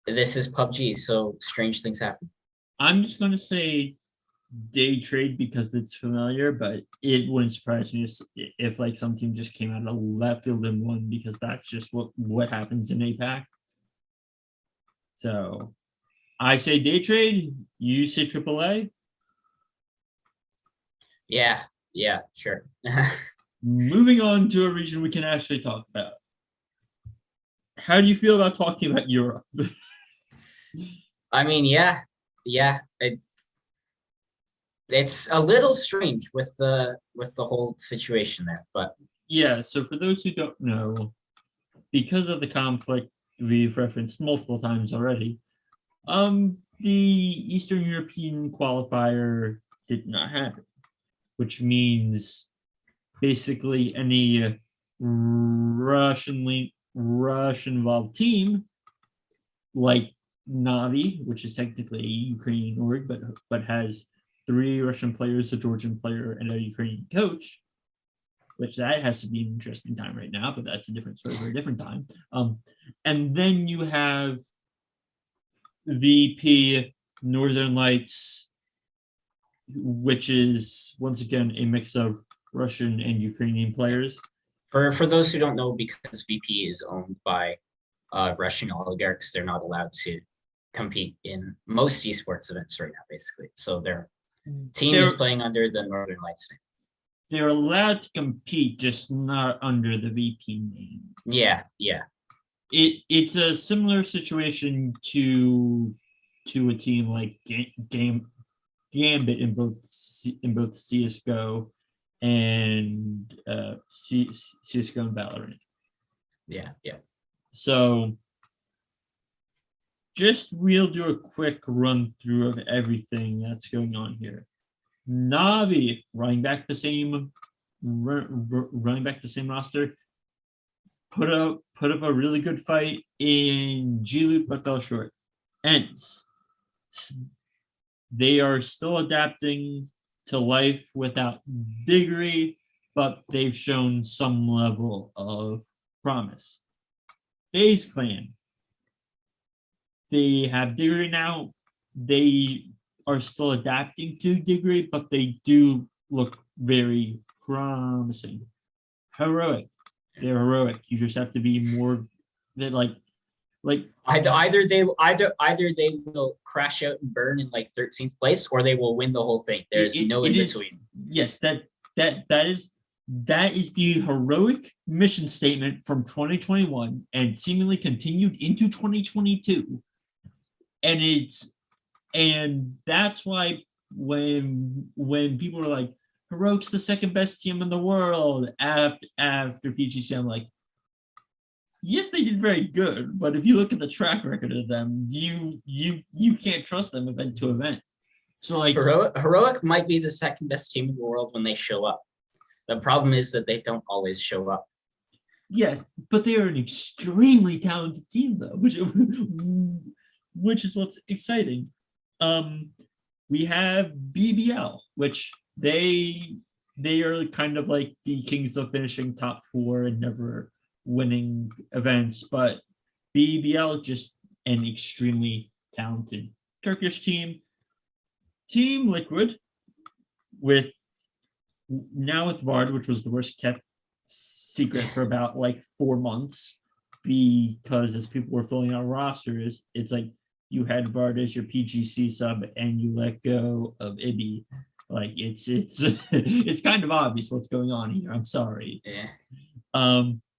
this is PUBG, so strange things happen. I'm just gonna say Day Trade because it's familiar, but it wouldn't surprise me if like some team just came out of left field and won, because that's just what happens in APAC. So I say Day Trade, you say AAA. Yeah, sure. Moving on to a region we can actually talk about. How do you feel about talking about Europe? I mean, yeah. It's a little strange with the whole situation there, but Yeah, so for those who don't know, because of the conflict we've referenced multiple times already, the Eastern European qualifier did not happen, which means basically any Russian-involved team, like Navi, which is technically a Ukrainian org, but has 3 Russian players, a Georgian player, and a Ukrainian coach, which that has to be an interesting time right now, but that's a different story for a different time. And then you have VP Northern Lights, which is once again a mix of Russian and Ukrainian players. for those who don't know, because VP is owned by Russian oligarchs, they're not allowed to compete in most esports events right now, basically. So their team is playing under the Northern Lights name. They're allowed to compete, just not under the VP name. Yeah. It's a similar situation to a team like Gambit in both CS:GO and CS:GO and VALORANT. Yeah. So we'll do a quick run through of everything that's going on here. Navi running back the same roster, put up a really good fight in G-Loop but fell short. Ents, they are still adapting to life without Diggory, but they've shown some level of promise. FaZe Clan, they have Diggory now. They are still adapting to Diggory, but they do look very promising. Heroic, they're heroic. You just have to be more than like Either they will crash out and burn in like 13th place, or they will win the whole thing. There's no in between. Yes, that is the heroic mission statement from 2021 and seemingly continued into 2022. and that's why when people are like, Heroic's the second best team in the world after PGC, I'm like, yes, they did very good, but if you look at the track record of them, you can't trust them event to event. So like Heroic might be the second best team in the world when they show up. The problem is that they don't always show up. Yes, but they are an extremely talented team though, which is what's exciting. We have BBL, which they are kind of like the kings of finishing top 4 and never winning events, but BBL just an extremely talented Turkish team. Team Liquid with Vard, which was the worst kept secret for about like 4 months, because as people were filling out rosters, it's like you had Vard as your PGC sub and you let go of Ibi. Like it's it's kind of obvious what's going on here. I'm sorry. Yeah.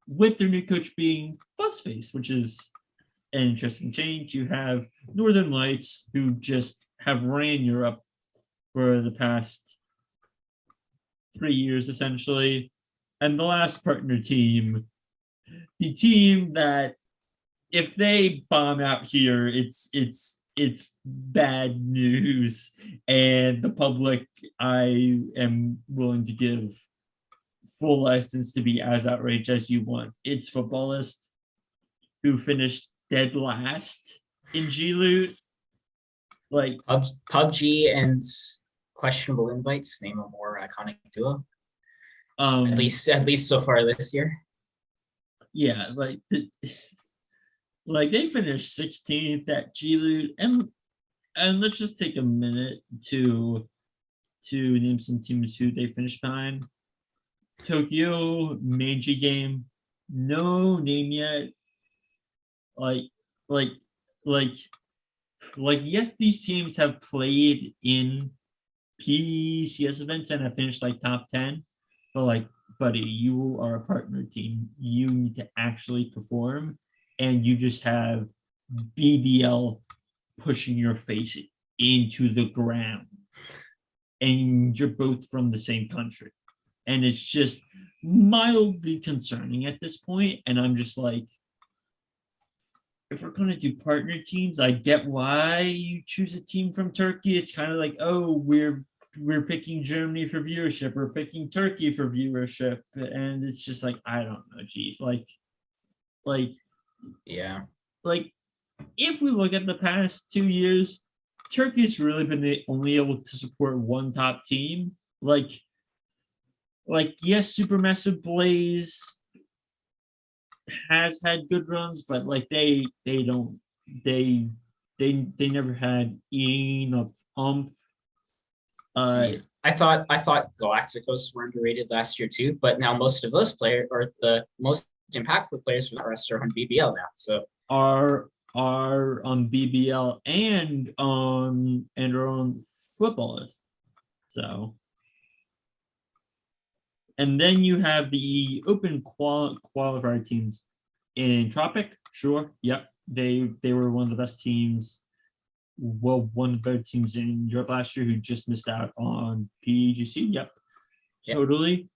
With their new coach being Fuzzface, which is an interesting change. You have Northern Lights, who just have ran Europe for the past 3 years, essentially. And the last partner team, the team that if they bomb out here, it's bad news. And the public, I am willing to give full license to be as outraged as you want. It's Footballist, who finished dead last in G Loot. Like PUBG and questionable invites, name a more iconic duo. At least so far this year. Yeah, like they finished 16th at G Loot, and let's just take a minute to name some teams who they finished behind. Tokyo, Meiji game, no name yet. Yes, these teams have played in PCS events and have finished like top 10, but like, buddy, you are a partner team. You need to actually perform, and you just have BBL pushing your face into the ground, and you're both from the same country. And it's just mildly concerning at this point. And I'm just like, if we're going to do partner teams, I get why you choose a team from Turkey. It's kind of like, oh, we're picking Germany for viewership. We're picking Turkey for viewership. And it's just like, I don't know, Chief. Yeah. Like, if we look at the past 2 years, Turkey's really been only able to support one top team. Like yes, Supermassive Blaze has had good runs, but like they never had enough oomph. I thought Galacticos were underrated last year too, but now most of those players, or the most impactful players for the rest, are on BBL now. So are on BBL and are on Footballist. So. And then you have the open qualifier teams in Tropic. Sure, yep, they were one of the best teams. Well, one of the better teams in Europe last year who just missed out on PGC. Yep, totally.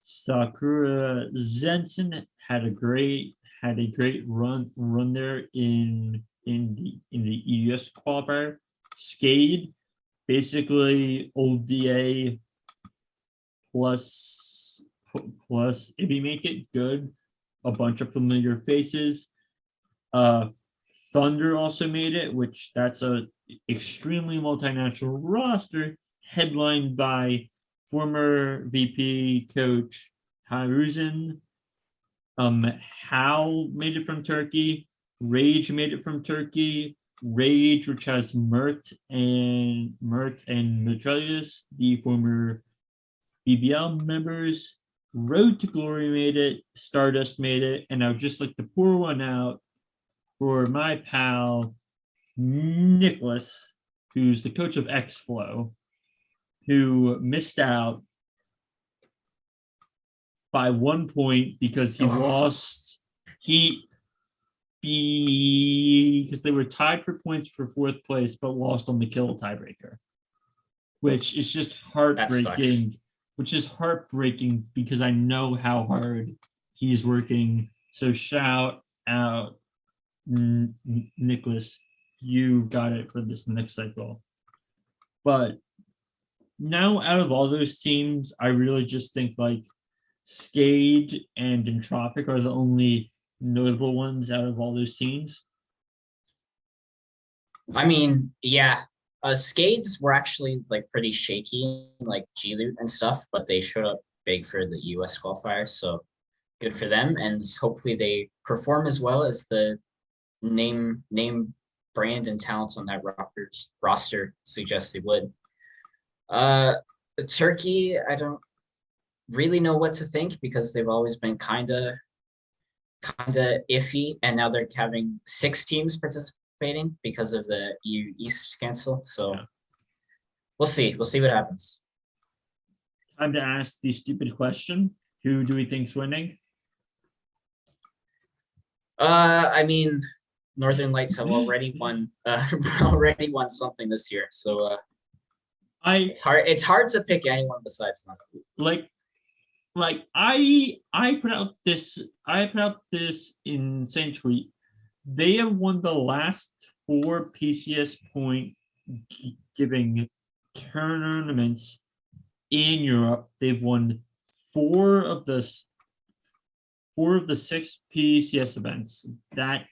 Sakura Zensen had a great run there in the EUS qualifier. Skade, basically old DA. Plus Ibi make it good. A bunch of familiar faces. Thunder also made it, which that's a extremely multinational roster headlined by former VP coach Haruzen. Hal made it from Turkey. Rage made it from Turkey. Rage, which has Mert and Metrelius, the former BBL members. Road to Glory made it, Stardust made it, and I would just like to pour one out for my pal Nicholas, who's the coach of X-Flow, who missed out by 1 point because he lost. because they were tied for points for 4th place, but lost on the kill tiebreaker, which is just heartbreaking. Which is heartbreaking because I know how hard he's working. So shout out, Nicholas, you've got it for this next cycle. But now, out of all those teams, I really just think like Skade and Entropic are the only notable ones out of all those teams. I mean, yeah, Skades were actually like pretty shaky, like G-Loot and stuff, but they showed up big for the US qualifier, so good for them. And hopefully they perform as well as the name, brand, and talents on that roster suggests they would. Turkey, I don't really know what to think because they've always been kind of iffy, and now they're having 6 teams participating because of the EU East cancel. So yeah. We'll see what happens. Time to ask the stupid question: who do we think's winning? I mean, Northern Lights have already won something this year, so it's hard to pick anyone besides them. Like I put out this insane tweet. They have won the last 4 PCS point giving tournaments in Europe. They've won 4 of the 6 PCS events that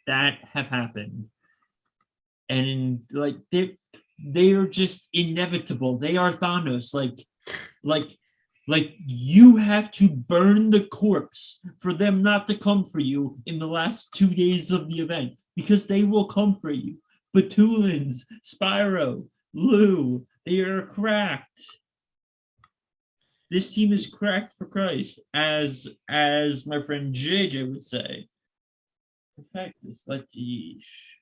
have happened, and like they are just inevitable. They are Thanos. Like you have to burn the corpse for them not to come for you in the last 2 days of the event, because they will come for you. Batulins, Spyro, Lou, they are cracked. This team is cracked for Christ, as my friend JJ would say. Perfectus, like yeesh.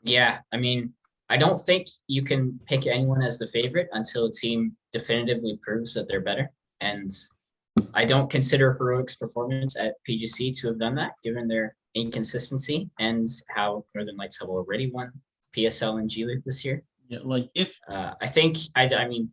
Yeah, I mean, I don't think you can pick anyone as the favorite until a team definitively proves that they're better. And I don't consider Heroic's performance at PGC to have done that, given their inconsistency and how Northern Lights have already won PSL and G League this year. Yeah, like if I think I mean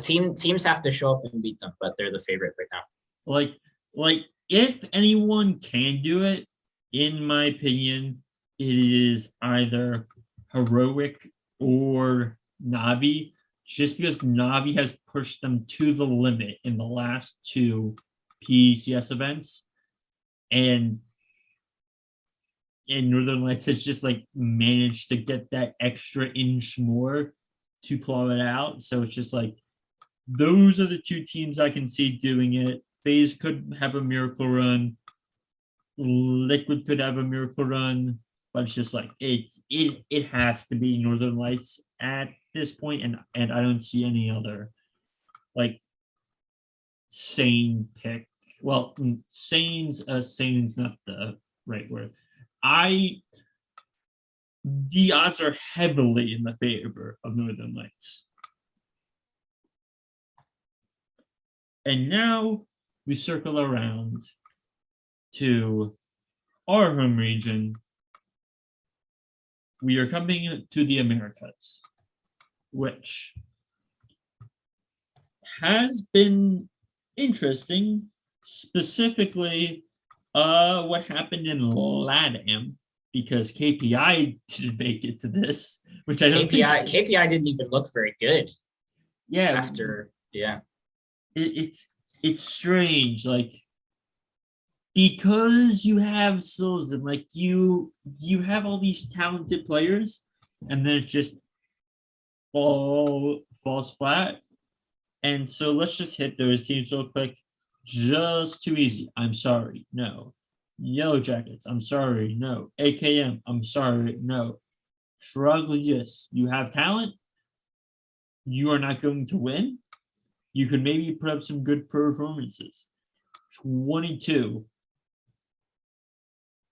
teams have to show up and beat them, but they're the favorite right now. Like if anyone can do it, in my opinion, it is either Heroic or Navi, just because Navi has pushed them to the limit in the last 2 PCS events, and Northern Lights has just like managed to get that extra inch more to claw it out. So it's just like those are the 2 teams I can see doing it. FaZe could have a miracle run, Liquid could have a miracle run, but it's just like it has to be Northern Lights at this point, and I don't see any other like sane pick. Well, sane's not the right word. The odds are heavily in the favor of Northern Lights. And now we circle around to our home region. We are coming to the Americas, which has been interesting, specifically what happened in LATAM, because KPI didn't make it to this, which I don't KPI didn't even look very good. Yeah. After, yeah. It's strange, like, because you have souls and like you have all these talented players, and then it just falls flat. And so let's just hit those teams real quick. Just Too Easy, I'm sorry, no. Yellow Jackets, I'm sorry, no. AKM, I'm sorry, no. Shrugglius, you have talent. You are not going to win. You could maybe put up some good performances. 22.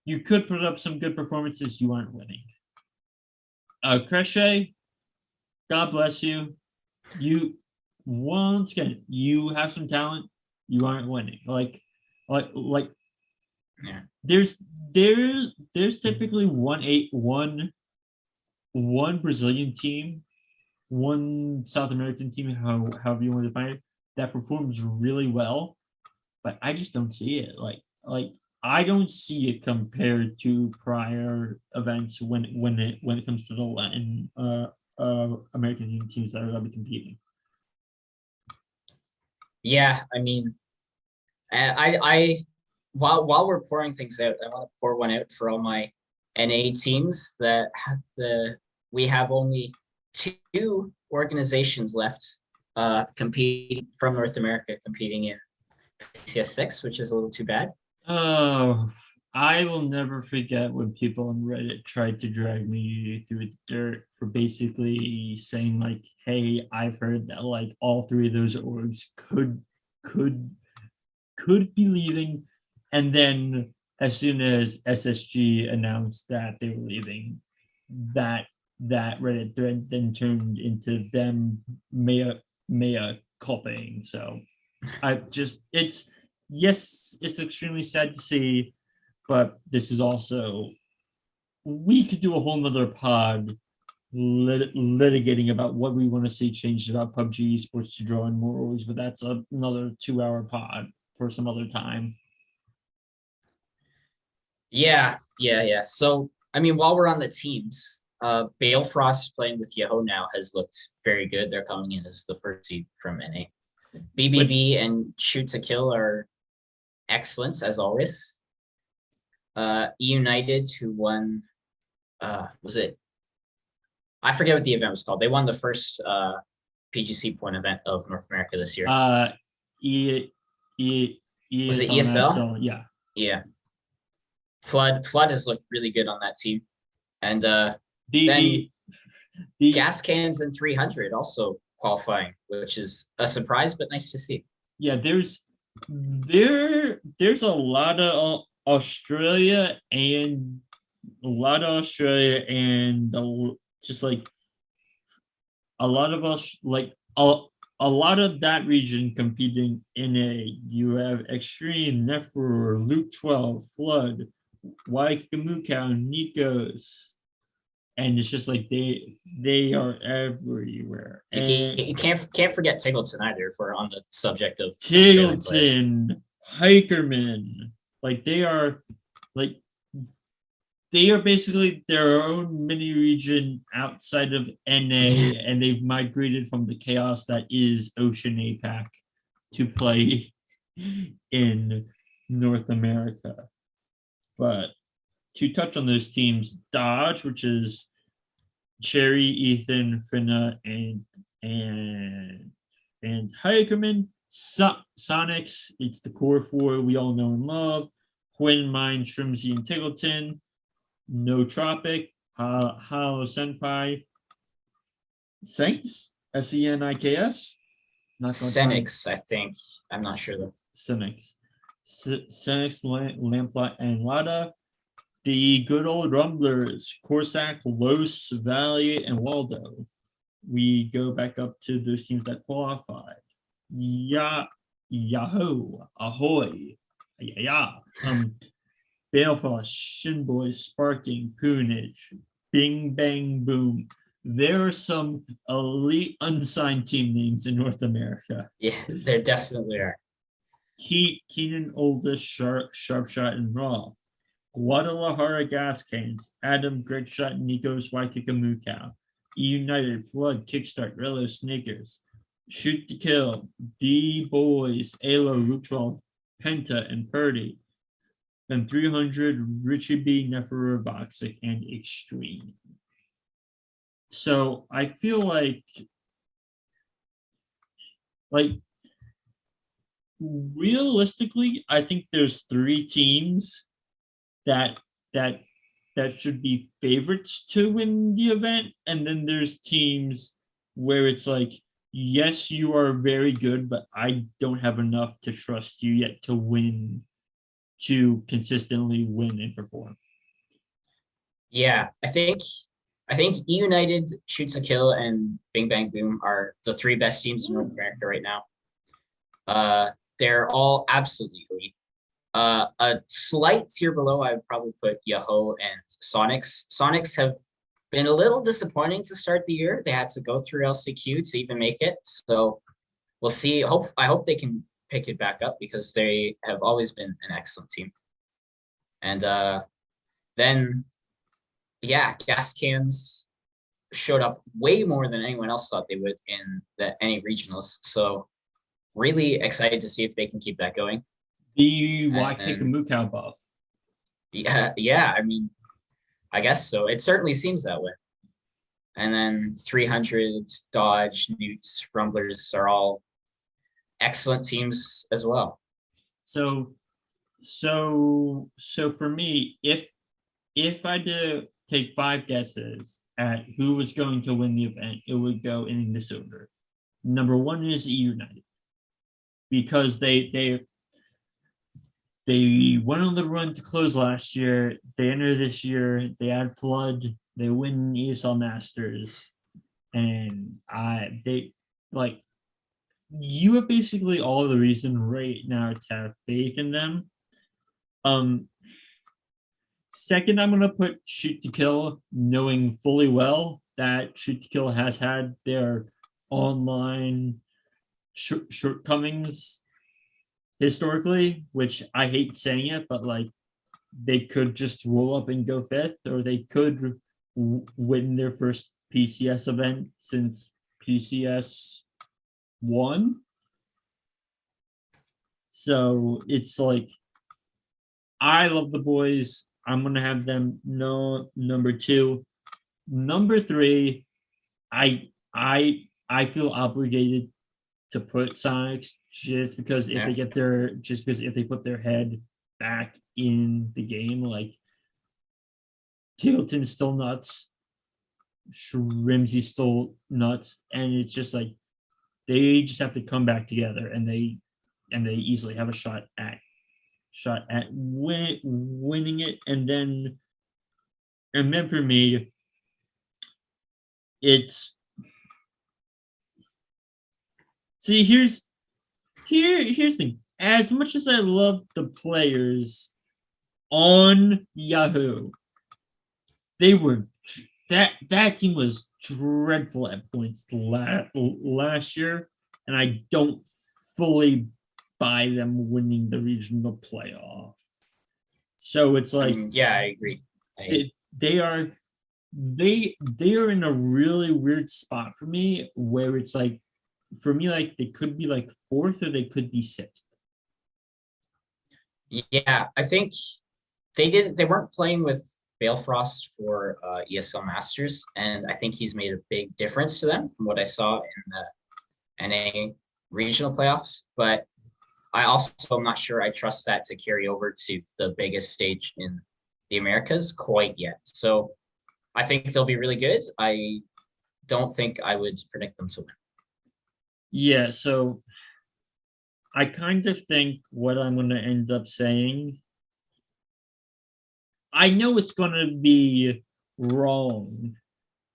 You could put up some good performances. You aren't winning. Crochet, God bless you. You, once again, you have some talent. You aren't winning. Like Yeah. There's typically one Brazilian team, one South American team, however you want to define it, that performs really well, but I just don't see it. Like I don't see it compared to prior events when it comes to the Latin American teams that are going to be competing. Yeah, I mean, I while we're pouring things out, I want to pour one out for all my NA teams that we have only 2 organizations left competing from North America, competing in PCS6, which is a little too bad. Oh, I will never forget when people on Reddit tried to drag me through the dirt for basically saying like, "Hey, I've heard that like all 3 of those orgs could be leaving," and then as soon as SSG announced that they were leaving, that Reddit thread then turned into them mea culpaing. So it's extremely sad to see, but this is also, we could do a whole nother pod litigating about what we want to see changed about PUBG esports to draw in more orgs, but that's another 2-hour pod for some other time. Yeah. So, I mean, while we're on the teams, Balefrost playing with Yahoo now has looked very good. They're coming in as the first seed from NA. BBB and Shoot to Kill are excellent as always. United, who won, was it? I forget what the event was called. They won the first PGC point event of North America this year. Was it ESL? Yeah. Yeah. Flood has looked really good on that team, and the Gas Cans and 300 also qualifying, which is a surprise but nice to see. Yeah, there's a lot of Australia and just like a lot of us, like a lot of that region competing in a. You have Extreme, Nefer, Luke 12, Flood, Waikamuka, Nikos, and it's just like they are everywhere. And You can't forget Tingleton either if we're on the subject of Tingleton, Hikerman, like they are basically their own mini region outside of NA, and they've migrated from the chaos that is Ocean APAC to play in North America. But to touch on those teams, Dodge, which is Cherry, Ethan, Finna, and Hikerman. Sonics, it's the core 4 we all know and love. Quinn, Mine, Shrimsy, and Tingleton. No Tropic, Halo Senpai. Senks, SENIKS. Senix, I think. I'm not sure though. Senix, Lamplight, and Lada. The good old Rumblers, Corsac, Los, Valley, and Waldo. We go back up to those teams that qualified. Yahoo, Ahoy, Balefrost, Shinboy, Sparking, Poonage, Bing Bang Boom. There are some elite unsigned team names in North America. Yeah, there definitely are. Keenan, Oldest, Sharpshot, and Raw. Guadalajara Gas Cans, Adam, Gregshot, Nikos, Waikamuka. United, Flood, Kickstart, Rello, Snickers. Shoot to Kill, B-Boys, Alo, Lutrol, Penta, and Purdy. Then 300, Richie B, Neferer, Voxic, and Extreme. So I feel like realistically, I think there's 3 teams that should be favorites to win the event, and then there's teams where it's like, yes, you are very good, but I don't have enough to trust you yet to consistently win and perform. Yeah, I think United, Shoots a Kill, and Bing Bang Boom are the 3 best teams in North America right now. They're all absolutely elite. A slight tier below, I would probably put Yahoo and Sonics. Sonics have been a little disappointing to start the year. They had to go through LCQ to even make it. So we'll see. I hope they can pick it back up because they have always been an excellent team. And then, yeah, Gas Cans showed up way more than anyone else thought they would in any regionals. So really excited to see if they can keep that going. The GermanicusCVIII buff. Yeah. I mean, I guess so. It certainly seems that way. And then 300, Dodge, Newts, Rumblers are all excellent teams as well. So for me, if I did take 5 guesses at who was going to win the event, it would go in this order. Number 1 is United, because they went on the run to close last year. They enter this year. They add Flood. They win ESL Masters, and you have basically all the reason right now to have faith in them. Second, I'm gonna put Shoot to Kill, knowing fully well that Shoot to Kill has had their online shortcomings historically, which I hate saying it, but like they could just roll up and go 5th, or they could win their first PCS event since PCS 1. So it's like, I love the boys. I'm gonna have them number 2. Number 3, I feel obligated to put Sonics just because if they put their head back in the game, like Tableton's still nuts, Rimsey's still nuts, and it's just like they just have to come back together, and they easily have a shot at winning it. And then for me, it's here's the thing. As much as I love the players on Yahoo, they were that team was dreadful at points last year, and I don't fully buy them winning the regional playoff. So it's like, yeah, I agree. They are in a really weird spot for me, where it's like, for me, like they could be like 4th or they could be 6th. Yeah, I think they weren't playing with Balefrost for ESL Masters, and I think he's made a big difference to them from what I saw in the NA regional playoffs. But I also am not sure I trust that to carry over to the biggest stage in the Americas quite yet. So I think they'll be really good. I don't think I would predict them to win. Yeah, so I kind of think what I'm going to end up saying, I know it's going to be wrong,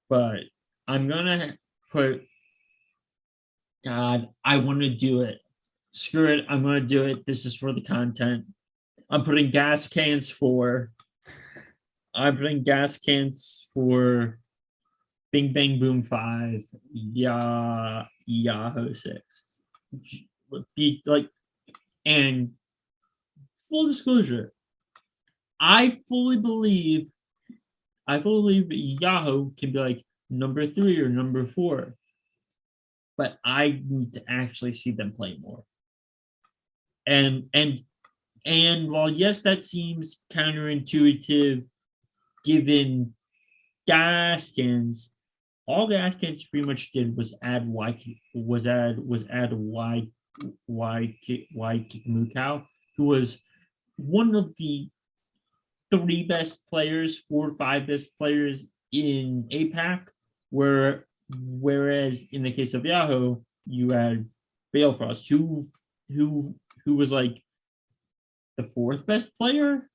but I'm going to put, God, I want to do it. Screw it, I'm going to do it. This is for the content. I'm putting Gas Cans for Bing Bang Boom 5, Yahoo 6. And full disclosure, I fully believe Yahoo can be like number 3 or number 4, but I need to actually see them play more. And while yes, that seems counterintuitive, given Gaskins, all Gaskins pretty much did was add Kikmukau, who was one of the 3 best players, 4 or 5 best players in APAC, whereas in the case of Yahoo, you had Balefrost, who was like the 4th best player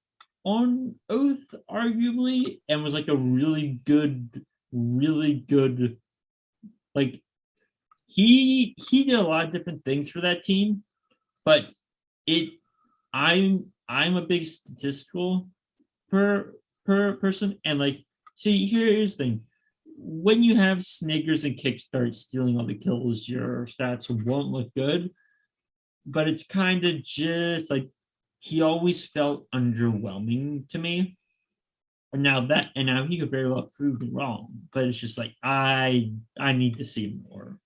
on Oath, arguably, and was like a really good, like he did a lot of different things for that team, but it I'm a big statistical person, and like, see, here's the thing. When you have Sniggers and Kickstart stealing all the kills, your stats won't look good. But it's kind of just like he always felt underwhelming to me. And now he could very well prove me wrong, but it's just like I need to see more.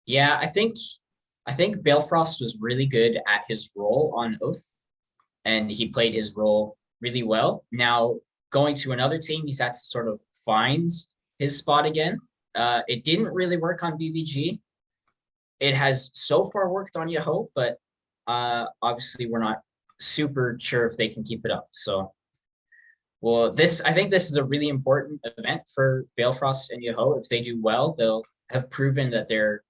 Yeah, I think Balefrost was really good at his role on Oath, and he played his role really well. Now going to another team, he's had to sort of find his spot again. It didn't really work on BBG. It has so far worked on Yahoo, but obviously we're not super sure if they can keep it up. So, well, I think this is a really important event for Balefrost and Yahoo. If they do well, they'll have proven that they're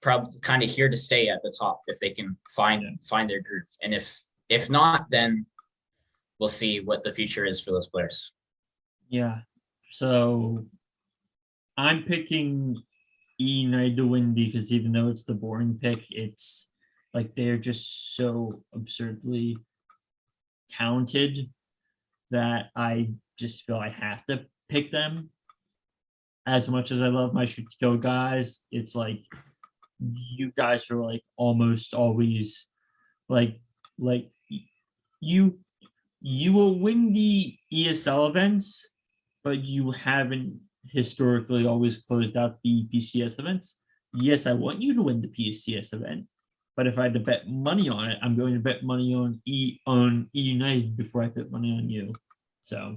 probably kind of here to stay at the top if they can find their groove. And if not, then we'll see what the future is for those players. Yeah. So I'm picking United to win because even though it's the boring pick, it's like they're just so absurdly talented that I just feel I have to pick them. As much as I love my shoot to kill guys, it's like you guys are like almost always like you will win the ESL events, but you haven't historically always closed out the PCS events. Yes, I want you to win the PCS event, but if I had to bet money on it, I'm going to bet money on E United before I bet money on you. So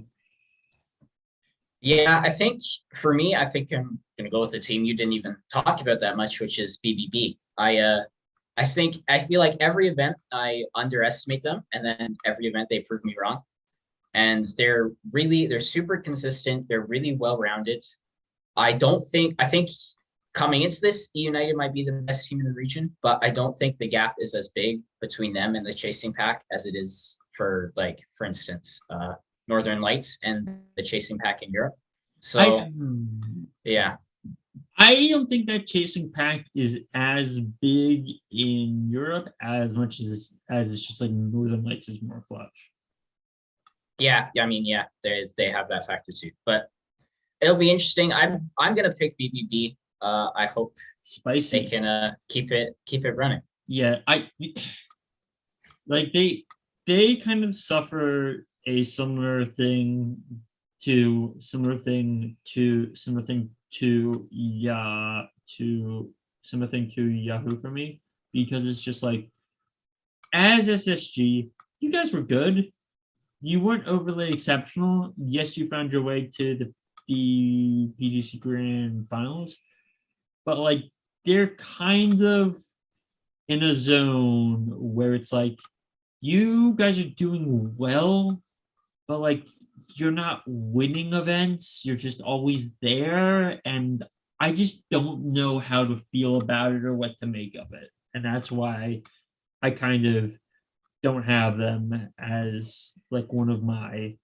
yeah, I think for me, I think I'm gonna go with a team you didn't even talk about that much, which is BBB. I feel like every event I underestimate them, and then every event they prove me wrong. And they're super consistent. They're really well-rounded. I think coming into this, E United might be the best team in the region, but I don't think the gap is as big between them and the Chasing Pack as it is for instance, Northern Lights and the Chasing Pack in Europe. So yeah. I don't think that Chasing Pack is as big in Europe as much as it's just like Northern Lights is more clutch. Yeah, I mean, yeah, they have that factor too. But it'll be interesting. I'm gonna pick BBB. I hope Spicy. they can keep it running. Yeah, they kind of suffer a similar thing to Yahoo for me, because it's just like, as SSG, you guys were good. You weren't overly exceptional. Yes, you found your way to the PGC Grand Finals, but like they're kind of in a zone where it's like you guys are doing well, but like you're not winning events. You're just always there, and I just don't know how to feel about it or what to make of it, and that's why I kind of don't have them as like one of my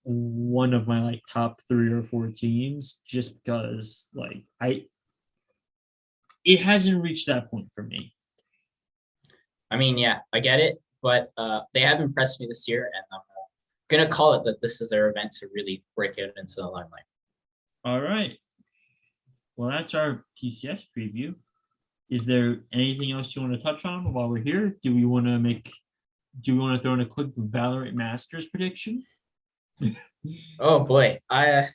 like top 3 or 4 teams, just because like it hasn't reached that point for me. I mean, yeah, I get it, but they have impressed me this year, and I'm gonna call it that this is their event to really break out into the limelight. All right. Well, that's our PCS preview. Is there anything else you want to touch on while we're here? Do we want to throw in a quick Valorant Masters prediction? Oh boy, I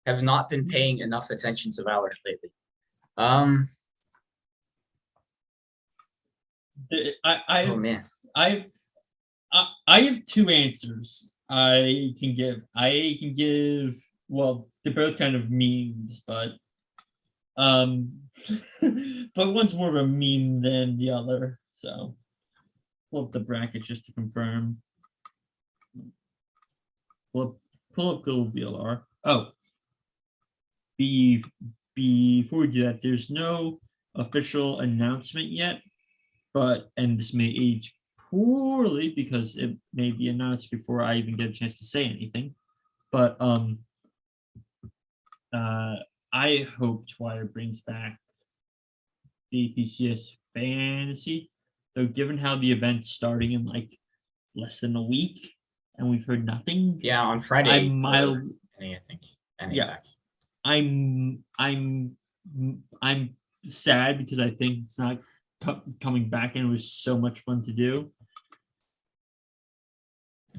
have not been paying enough attention to Valorant lately. Oh man, I have 2 answers I can give. Well, they're both kind of memes, but but one's more of a meme than the other. So pull up the bracket just to confirm. Pull up Global VLR. Oh, before we do that, there's no official announcement yet, and this may age poorly because it may be announced before I even get a chance to say anything. But I hope Twire brings back the PCS fantasy. though given how the event's starting in like less than a week and we've heard nothing. Yeah, on Friday. I think. Yeah. I'm sad because I think it's not coming back, and it was so much fun to do.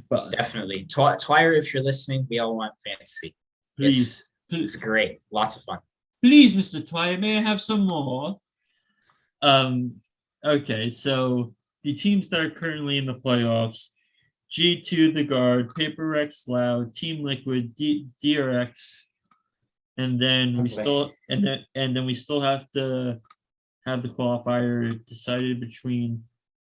But definitely, Twire, if you're listening, we all want fantasy. Please, it's great, lots of fun. Please, Mr. Twire, may I have some more? Okay, so the teams that are currently in the playoffs: G2, the Guard, PaperX, Loud, Team Liquid, DRX, and then we still we still have to have the qualifier decided between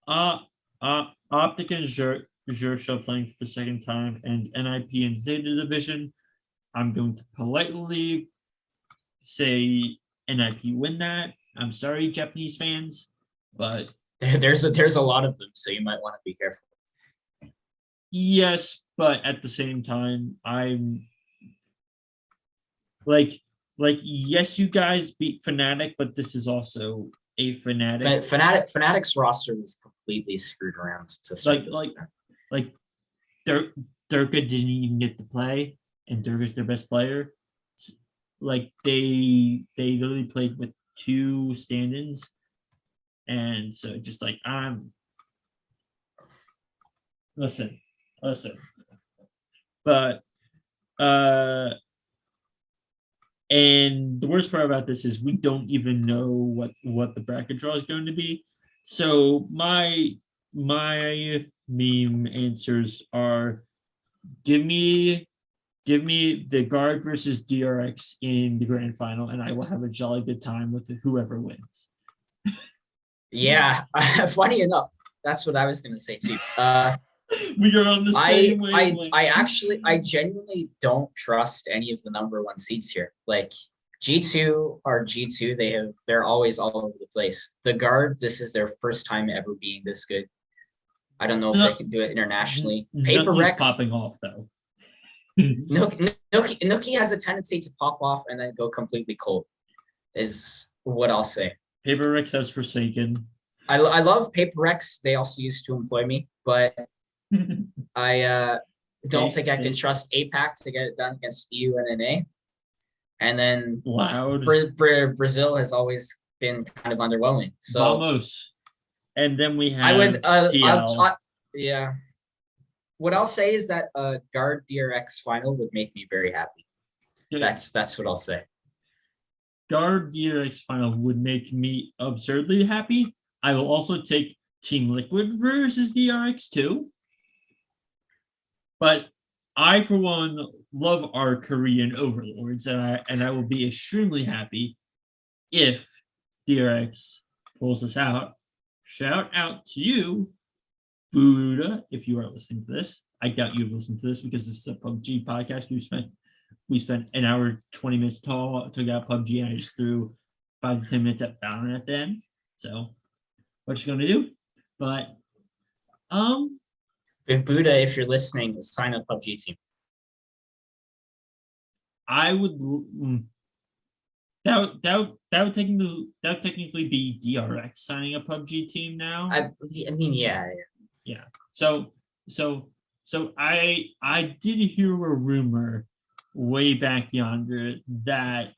Optic and Zhersha playing for the second time, and NIP and Zeta Division. I'm going to politely say NIP win that. I'm sorry, Japanese fans, but there's a lot of them, so you might want to be careful. Yes, but at the same time, I'm like yes, you guys beat Fnatic, but this is also a Fnatic. Fnatic's roster was completely screwed around to start like Durka didn't even get to play, and Durka's their best player. Like they literally played with 2 stand-ins, and so just like listen, but and the worst part about this is we don't even know what the bracket draw is going to be. So my meme answers are: give me the Guard versus DRX in the grand final, and I will have a jolly good time with whoever wins. Yeah, funny enough, that's what I was gonna say too. We are on the same wavelength. I genuinely don't trust any of the number 1 seeds here. Like G2 are G2. They're always all over the place. The Guard, this is their first time ever being this good. I don't know if they can do it internationally. PaperX popping off though. Nookie has a tendency to pop off and then go completely cold, is what I'll say. PaperX has Forsaken. I love PaperX. They also used to employ me, but I don't think I can trust APAC to get it done against EU and NA. And then Loud. Brazil has always been kind of underwhelming. So Vamos. And then we have I would TL. Yeah. What I'll say is that Guard DRX final would make me very happy. That's what I'll say. Guard DRX final would make me absurdly happy. I will also take Team Liquid versus DRX too. But I, for one, love our Korean overlords, and I will be extremely happy if DRX pulls us out. Shout out to you, Buddha, if you are listening to this. I doubt you've listened to this because this is a PUBG podcast. We spent an hour, 20 minutes talking about PUBG, and I just threw 5 to 10 minutes at VALORANT at the end. So, what you gonna do? But, Buddha, if you're listening, sign up PUBG team. I would. That would technically be DRX signing a PUBG team now. I mean, yeah. So I did hear a rumor way back yonder that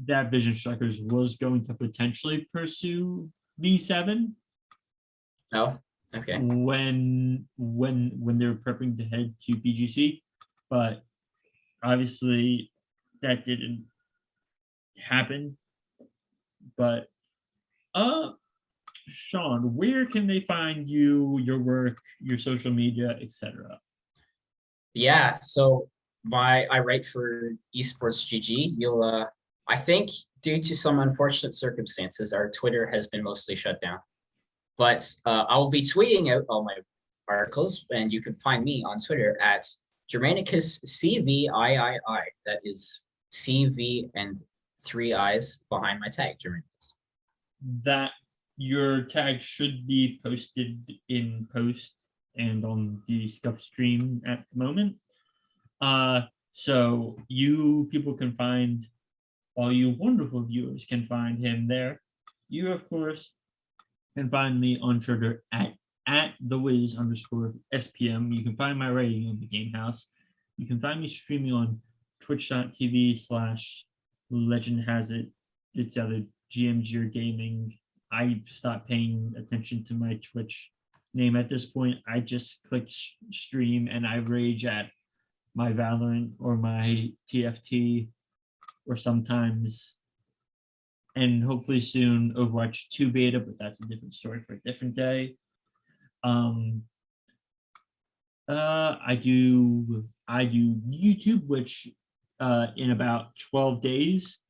Vision Strikers was going to potentially pursue V7. Oh, okay. When they were prepping to head to BGC, but obviously that didn't happen. But Shawn, where can they find you, your work, your social media, etc.? Yeah, so I write for Esports GG. You'll I think due to some unfortunate circumstances, our Twitter has been mostly shut down. But I'll be tweeting out all my articles, and you can find me on Twitter at GermanicusCVIII. That is CV and 3 I's behind my tag, Germanicus. That your tag should be posted in post and on the Scuff stream at the moment. So you people can find, all you wonderful viewers can find him there. You, of course, can find me on Twitter at @thewiz_SPM. You can find my rating on the Game House. You can find me streaming on twitch.tv/legendhasit. It's either Gen.G or gaming. I stopped paying attention to my Twitch name at this point. I just click stream and I rage at my Valorant or my TFT, or sometimes, and hopefully soon, Overwatch 2 beta, but that's a different story for a different day. I do YouTube, which in about 12 days,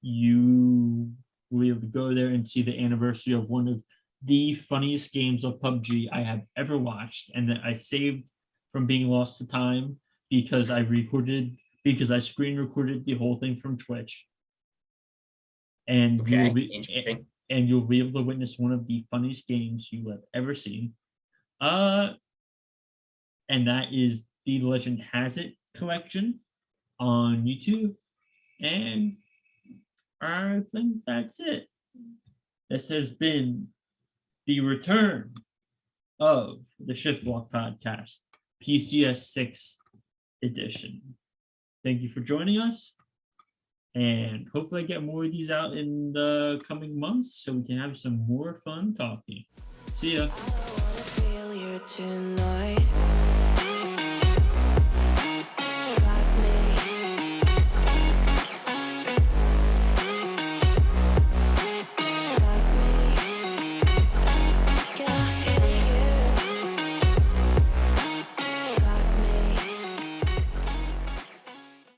you will be able to go there and see the anniversary of one of the funniest games of PUBG I have ever watched, and that I saved from being lost to time because I screen recorded the whole thing from Twitch. And Interesting. you'll be able to witness one of the funniest games you have ever seen. And that is the Legend Has It collection on YouTube. And I think that's it. This has been the return of the Shiftwalk podcast, PCS6 edition. Thank you for joining us. And hopefully I get more of these out in the coming months so we can have some more fun talking. See ya. I wanna feel you tonight.